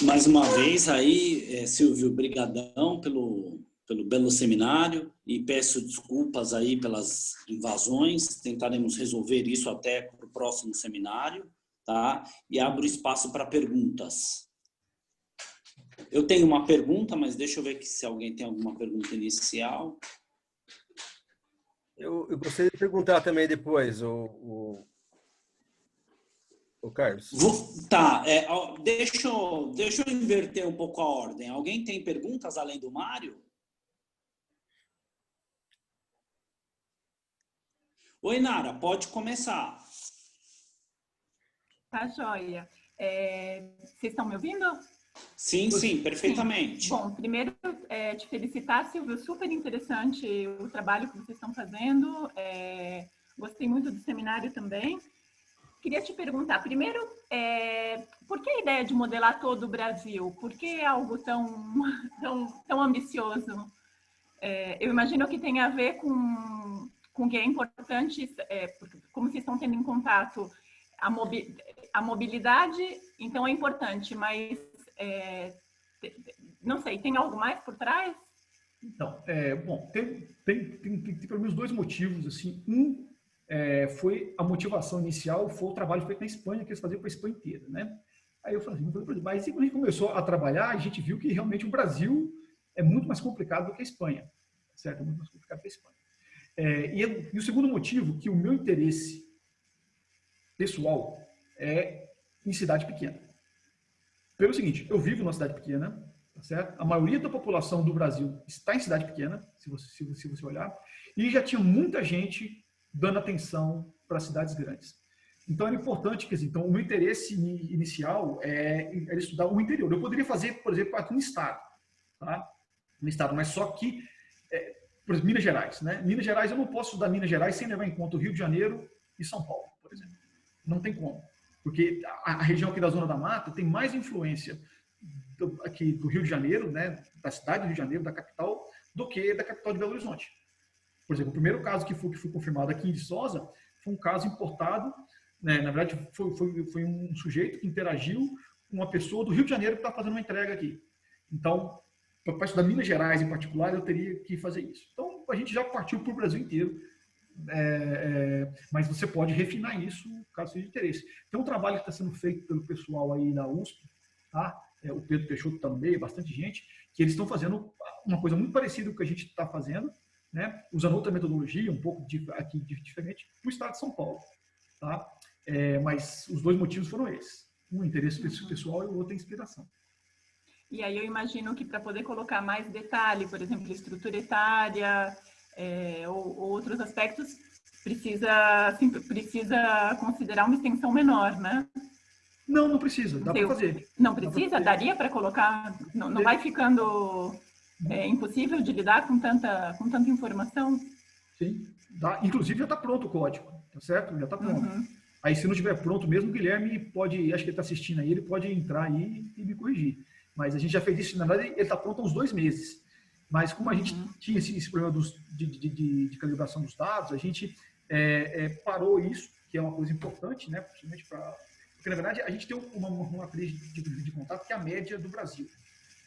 Mais uma vez aí, Silvio, brigadão pelo belo seminário, e peço desculpas aí pelas invasões. Tentaremos resolver isso até para o próximo seminário, tá? E abro espaço para perguntas. Eu tenho uma pergunta, mas deixa eu ver se alguém tem alguma pergunta inicial. Eu gostaria de perguntar também depois, Ô, Carlos. Tá, deixa eu inverter um pouco a ordem. Alguém tem perguntas além do Mário? Oi, Nara, pode começar. Tá, joia. Vocês estão me ouvindo? Sim, perfeitamente. Sim. Bom, primeiro, te felicitar, Silvio. Super interessante o trabalho que vocês estão fazendo. Gostei muito do seminário também. Queria te perguntar, primeiro, por que a ideia de modelar todo o Brasil? Por que algo tão ambicioso? Eu imagino que tem a ver com que é importante, porque como vocês estão tendo em contato, a mobilidade, então é importante, mas não sei, tem algo mais por trás? Então, bom, tem pelo menos dois motivos, assim. Foi a motivação inicial, foi o trabalho feito na Espanha, que eles faziam para a Espanha inteira, né? Aí eu falei assim, mas quando a gente começou a trabalhar, a gente viu que realmente o Brasil é muito mais complicado do que a Espanha, certo? É muito mais complicado que a Espanha. E o segundo motivo, que o meu interesse pessoal é em cidade pequena. Pelo seguinte, eu vivo numa cidade pequena, tá certo? A maioria da população do Brasil está em cidade pequena, se você olhar, e já tinha muita gente dando atenção para cidades grandes. Então, era importante, quer dizer, então, o meu interesse inicial era estudar o interior. Eu poderia fazer, por exemplo, aqui no estado, tá? No estado, mas só que, por exemplo, Minas Gerais, né? Minas Gerais, eu não posso estudar Minas Gerais sem levar em conta o Rio de Janeiro e São Paulo, por exemplo. Não tem como. Porque a região aqui da Zona da Mata tem mais influência aqui do Rio de Janeiro, né? Da cidade do Rio de Janeiro, da capital, do que da capital de Belo Horizonte. Por exemplo, o primeiro caso que foi confirmado aqui em Viçosa foi um caso importado, né? Na verdade, foi um sujeito que interagiu com uma pessoa do Rio de Janeiro que está fazendo uma entrega aqui. Então, para parte da Minas Gerais em particular, eu teria que fazer isso. Então, a gente já partiu para o Brasil inteiro, mas você pode refinar isso caso seja de interesse. Tem um trabalho que está sendo feito pelo pessoal aí da USP, tá? O Pedro Peixoto também, bastante gente, que eles estão fazendo uma coisa muito parecida com o que a gente está fazendo, né? Usando outra metodologia, um pouco diferente, para o estado de São Paulo. Tá? Mas os dois motivos foram esses. Um, interesse pessoal, e o outro, inspiração. E aí eu imagino que para poder colocar mais detalhe, por exemplo, estrutura etária ou outros aspectos, precisa considerar uma extensão menor, né? Não precisa, dá para fazer. Não precisa? Daria para colocar? Não vai ficando impossível de lidar com tanta informação? Sim, dá. Inclusive já está pronto o código, tá certo? Já está pronto. Aí se não estiver pronto mesmo, o Guilherme pode, acho que ele está assistindo aí, ele pode entrar aí e me corrigir. Mas a gente já fez isso, na verdade, ele está pronto há uns 2 meses. Mas como a gente tinha esse problema de calibração dos dados, a gente parou isso, que é uma coisa importante, né? Principalmente para... Porque, na verdade, a gente tem uma matriz de contato que é a média do Brasil.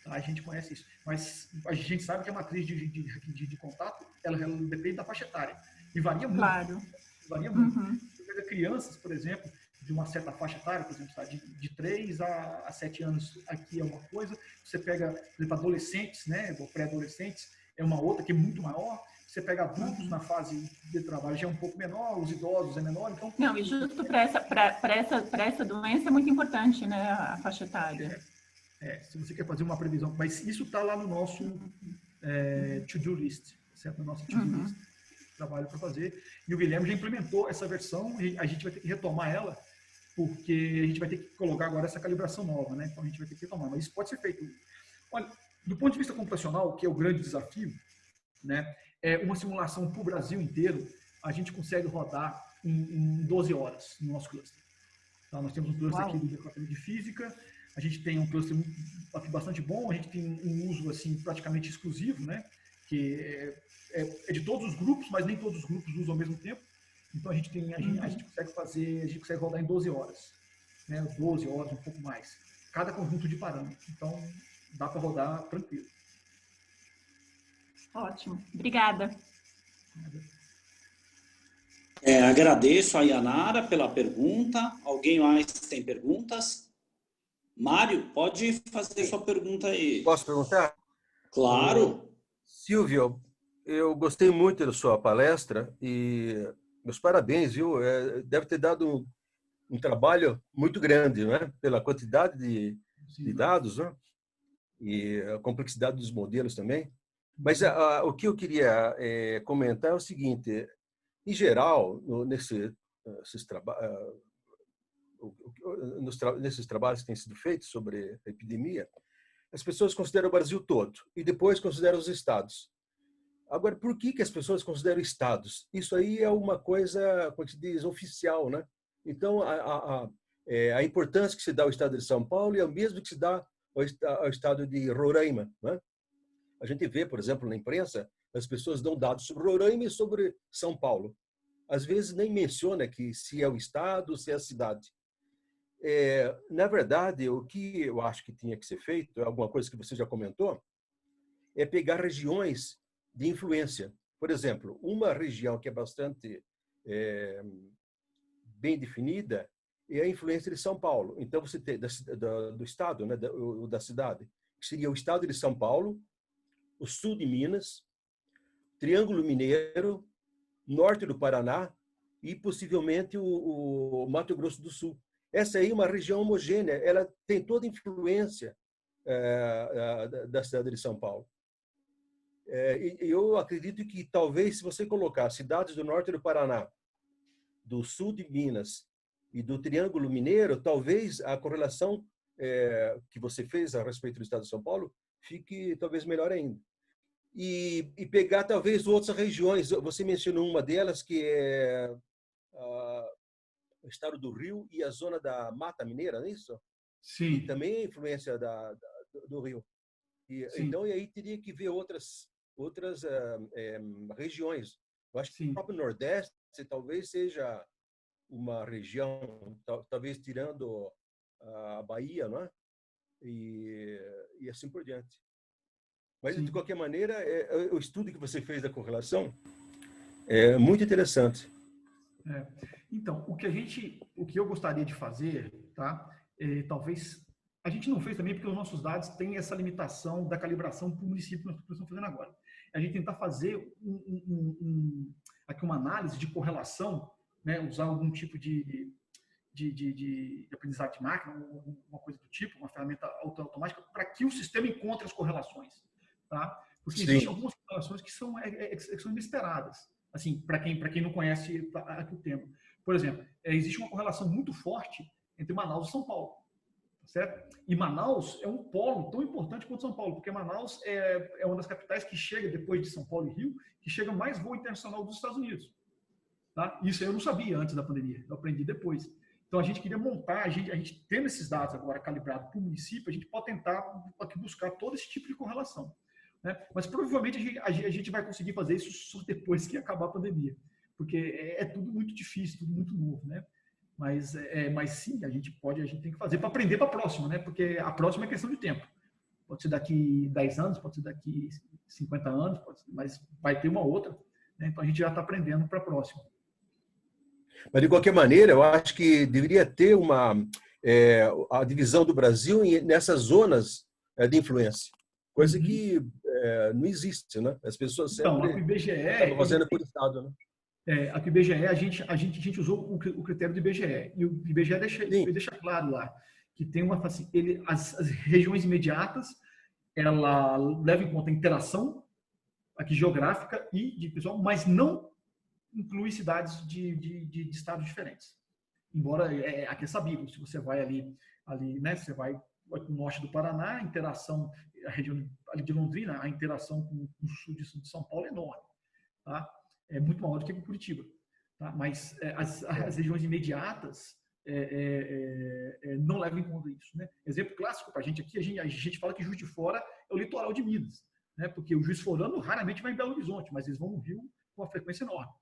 Tá? A gente conhece isso. Mas a gente sabe que a matriz de contato, ela depende da faixa etária. E varia muito. Claro. Varia muito. Você pega crianças, por exemplo, de uma certa faixa etária, por exemplo, tá? de 3 a 7 anos, aqui é uma coisa. Você pega, por exemplo, adolescentes, né? Ou pré-adolescentes, é uma outra que é muito maior. Você pega adultos na fase de trabalho, já é um pouco menor, os idosos é menor, então... Não, e justo para essa doença é muito importante, né, a faixa etária. Se você quer fazer uma previsão, mas isso está lá no nosso to-do list, certo? No nosso to-do list, trabalho para fazer. E o Guilherme já implementou essa versão, e a gente vai ter que retomar ela, porque a gente vai ter que colocar agora essa calibração nova, né? Então a gente vai ter que retomar, mas isso pode ser feito. Olha, do ponto de vista computacional, que é o grande desafio, né? Uma simulação para o Brasil inteiro, a gente consegue rodar em 12 horas no nosso cluster. Então, nós temos um cluster aqui do Departamento de Física, a gente tem um cluster aqui bastante bom, a gente tem um uso assim, praticamente exclusivo, né? Que é de todos os grupos, mas nem todos os grupos usam ao mesmo tempo. Então, a gente consegue rodar em 12 horas. Né? 12 horas, um pouco mais. Cada conjunto de parâmetros. Então, dá para rodar tranquilo. Ótimo, obrigada. Agradeço a Yanara pela pergunta. Alguém mais tem perguntas? Mário, pode fazer sua pergunta aí. Posso perguntar? Claro. Silvio, eu gostei muito da sua palestra e meus parabéns, viu? Deve ter dado um trabalho muito grande, né? Pela quantidade de Sim. dados, né? E a complexidade dos modelos também. Mas o que eu queria comentar é o seguinte: em geral, nesses trabalhos que têm sido feitos sobre a epidemia, as pessoas consideram o Brasil todo e depois consideram os estados. Agora, por que as pessoas consideram estados? Isso aí é uma coisa, como se diz, oficial, né? Então, a importância que se dá ao estado de São Paulo é a mesma que se dá ao estado de Roraima, né? A gente vê, por exemplo, na imprensa, as pessoas dão dados sobre Roraima e sobre São Paulo. Às vezes nem menciona que se é o estado, se é a cidade. Na verdade, o que eu acho que tinha que ser feito, é alguma coisa que você já comentou, é pegar regiões de influência. Por exemplo, uma região que é bastante bem definida é a influência de São Paulo. Então, você tem do estado, né, da cidade, que seria o estado de São Paulo, o sul de Minas, Triângulo Mineiro, norte do Paraná e possivelmente o Mato Grosso do Sul. Essa aí é uma região homogênea, ela tem toda a influência da cidade de São Paulo. Eu acredito que talvez se você colocar cidades do norte do Paraná, do sul de Minas e do Triângulo Mineiro, talvez a correlação que você fez a respeito do estado de São Paulo fique talvez melhor ainda. E pegar talvez outras regiões. Você mencionou uma delas que é o estado do Rio e a zona da Mata Mineira, não é isso? Sim. E também a influência do Rio. Então, e aí teria que ver outras regiões. Eu acho que o próprio Nordeste talvez seja uma região, talvez tirando a Bahia, não é? E assim por diante. Mas, de qualquer maneira, o estudo que você fez da correlação é muito interessante. Então, o que eu gostaria de fazer, tá? Talvez a gente não fez também porque os nossos dados têm essa limitação da calibração para o município que nós estamos fazendo agora. A gente tentar fazer aqui uma análise de correlação, né? Usar algum tipo de aprendizagem de máquina, uma coisa do tipo, uma ferramenta automática, para que o sistema encontre as correlações, tá? Porque existem algumas correlações que são inesperadas, assim, para quem não conhece aqui o tema. Por exemplo, existe uma correlação muito forte entre Manaus e São Paulo, certo? E Manaus é um polo tão importante quanto São Paulo, porque Manaus é uma das capitais que chega, depois de São Paulo e Rio, que chega mais voo internacional dos Estados Unidos. Tá? Isso eu não sabia antes da pandemia, eu aprendi depois. Então, a gente queria montar, a gente tendo esses dados agora calibrados para o município, a gente pode tentar aqui buscar todo esse tipo de correlação. Né? Mas, provavelmente, a gente vai conseguir fazer isso só depois que acabar a pandemia, porque é tudo muito difícil, tudo muito novo. Né? Mas sim, a gente tem que fazer para aprender para a próxima, né? Porque a próxima é questão de tempo. Pode ser daqui 10 anos, pode ser daqui 50 anos, mas vai ter uma outra. Né? Então, a gente já está aprendendo para a próxima. Mas, de qualquer maneira, eu acho que deveria ter a divisão do Brasil nessas zonas de influência, coisa que não existe, né? As pessoas sempre acabam fazendo por estado, né? Aqui o IBGE, a gente usou o critério do IBGE, e o IBGE deixa claro lá que tem assim, as regiões imediatas, ela leva em conta a interação aqui geográfica e de pessoal, mas não inclui cidades de estados diferentes. Embora aqui é sabível, se você vai ali, né, você vai para o norte do Paraná, a interação, a região ali de Londrina, a interação com o sul de São Paulo é enorme. Tá? É muito maior do que com Curitiba. Tá? Mas as regiões imediatas não levam em conta isso. Né? Exemplo clássico para a gente aqui, a gente fala que Juiz de Fora é o litoral de Minas. Né? Porque o Juiz Forano raramente vai em Belo Horizonte, mas eles vão no Rio com uma frequência enorme.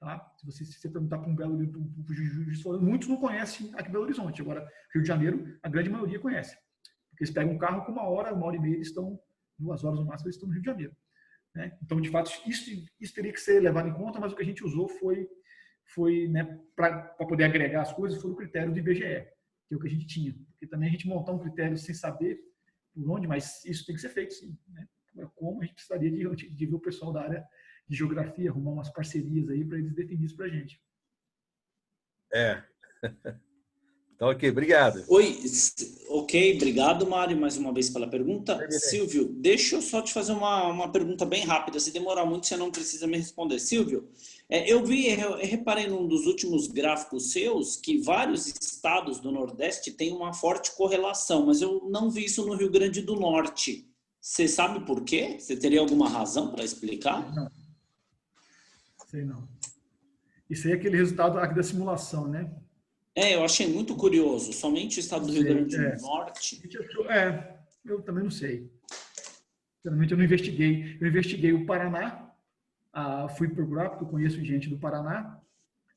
Tá? Se você perguntar para um Juiz de Fora, muitos não conhecem aqui Belo Horizonte. Agora, Rio de Janeiro, a grande maioria conhece. Porque eles pegam um carro com uma hora e meia, eles estão, 2 horas no máximo, eles estão no Rio de Janeiro. Né? Então, de fato, isso teria que ser levado em conta, mas o que a gente usou foi né, para poder agregar as coisas, foi o critério do IBGE, que é o que a gente tinha. Porque também a gente montar um critério sem saber por onde, mas isso tem que ser feito, sim. Né? Como a gente precisaria de ver o pessoal da área de geografia, arrumar umas parcerias aí para eles definirem isso para a gente. Então, ok, obrigado. Oi, ok, obrigado, Mário, mais uma vez pela pergunta. Terminei. Silvio, deixa eu só te fazer uma pergunta bem rápida. Se demorar muito, você não precisa me responder. Silvio, eu reparei num dos últimos gráficos seus que vários estados do Nordeste têm uma forte correlação, mas eu não vi isso no Rio Grande do Norte. Você sabe por quê? Você teria alguma razão para explicar? Não, sei não. Isso aí é aquele resultado aqui da simulação, né? Eu achei muito curioso. Somente o estado do Rio Grande do Norte. Eu também não sei. Sinceramente, eu não investiguei. Eu investiguei o Paraná, fui procurar, porque eu conheço gente do Paraná,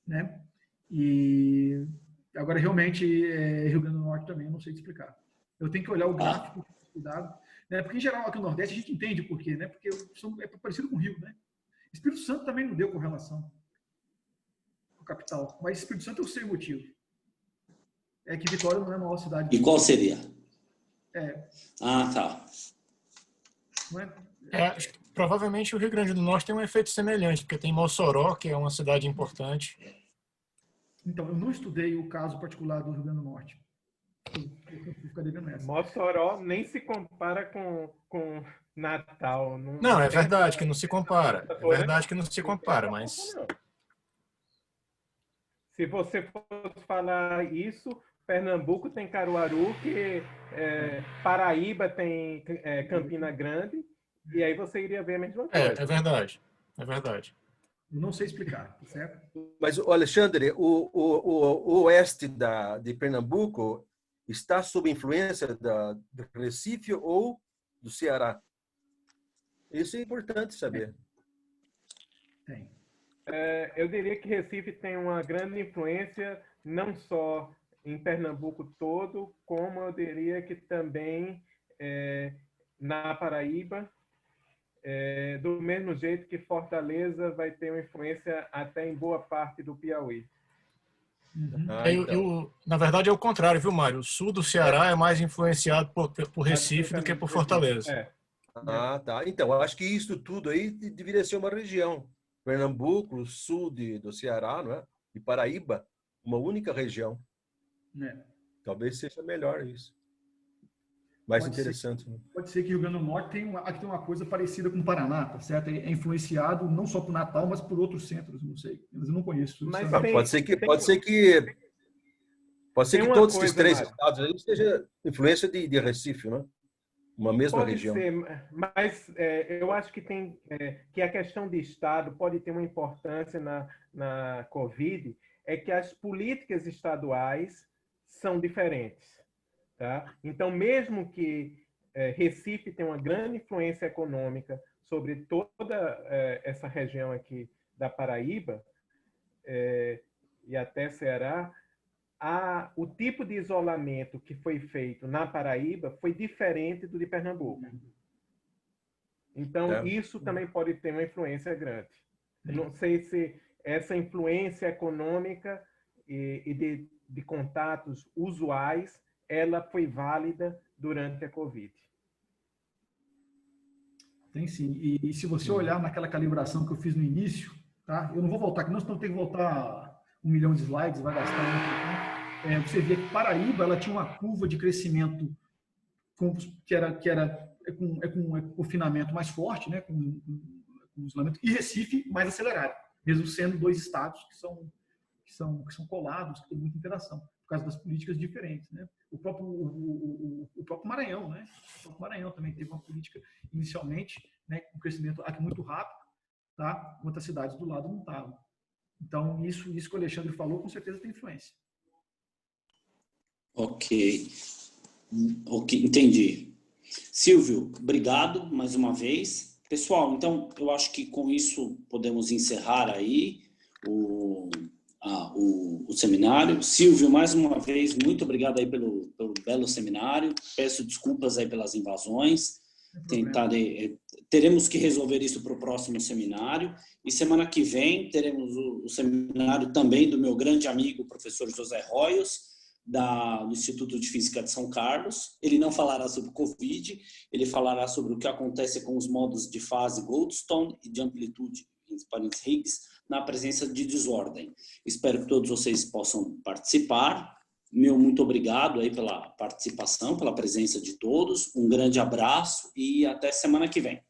né? E agora, realmente, Rio Grande do Norte também, eu não sei te explicar. Eu tenho que olhar o gráfico, cuidado. Né? Porque, em geral, aqui no Nordeste, a gente entende por quê, né? Porque é parecido com o Rio, né? Espírito Santo também não deu correlação com a capital, mas Espírito Santo eu sei o motivo. É que Vitória não é a maior cidade. E qual seria? Tá. Não é? Provavelmente o Rio Grande do Norte tem um efeito semelhante, porque tem Mossoró, que é uma cidade importante. Então, eu não estudei o caso particular do Rio Grande do Norte. Eu fico devendo essa. Mossoró nem se compara com Natal. Não, é verdade que não se compara. É verdade que não se compara, mas... Se você fosse falar isso, Pernambuco tem Caruaru, que Paraíba tem Campina Grande, e aí você iria ver a mesma coisa. É verdade. É verdade. Eu não sei explicar, certo? Mas, Alexandre, o oeste de Pernambuco está sob influência do Recife ou do Ceará? Isso é importante saber. Tem. Eu diria que Recife tem uma grande influência, não só em Pernambuco todo, como eu diria que também na Paraíba, do mesmo jeito que Fortaleza vai ter uma influência até em boa parte do Piauí. Então. Na verdade, é o contrário, viu, Mário? O sul do Ceará é mais influenciado por Recife do que por Fortaleza. Tá. Então, eu acho que isso tudo aí deveria ser uma região. Pernambuco, o sul do Ceará, não é? E Paraíba, uma única região. Talvez seja melhor isso. Mais interessante. Pode ser que o Rio Grande do Norte aqui tem uma coisa parecida com o Paraná, tá certo? É influenciado não só por Natal, mas por outros centros, não sei. Mas eu não conheço. Pode ser que todos esses três estados aí estejam influência de Recife, né? Uma mesma região. Pode ser, mas eu acho que que a questão de Estado pode ter uma importância na Covid, é que as políticas estaduais são diferentes. Tá? Então, mesmo que Recife tenha uma grande influência econômica sobre toda essa região aqui da Paraíba e até Ceará, o tipo de isolamento que foi feito na Paraíba foi diferente do de Pernambuco. Então, isso também pode ter uma influência grande. Eu não sei se essa influência econômica e de contatos usuais, ela foi válida durante a Covid. Tem sim. E se você olhar naquela calibração que eu fiz no início, tá? Eu não vou voltar aqui, não, senão eu tenho que voltar 1 milhão de slides, vai gastar muito tempo. Você vê que Paraíba ela tinha uma curva de crescimento que era com confinamento mais forte, né? com isolamento, e Recife mais acelerado, mesmo sendo dois estados que são colados, que tem muita interação, por causa das políticas diferentes. Né? O próprio Maranhão, né? O próprio Maranhão também teve uma política inicialmente, né, com crescimento aqui muito rápido, tá? Enquanto as cidades do lado não estavam. Então, isso que o Alexandre falou, com certeza tem influência. Ok, entendi. Silvio, obrigado mais uma vez. Pessoal, então, eu acho que com isso podemos encerrar aí o seminário. Silvio, mais uma vez, muito obrigado aí pelo belo seminário. Peço desculpas aí pelas invasões. Teremos que resolver isso para o próximo seminário. E semana que vem teremos o seminário também do meu grande amigo, professor José Royos, do Instituto de Física de São Carlos. Ele não falará sobre Covid, ele falará sobre o que acontece com os modos de fase Goldstone e de amplitude Higgs na presença de desordem. Espero que todos vocês possam participar. meu muito obrigado aí pela participação, pela presença de todos. Um grande abraço e até semana que vem.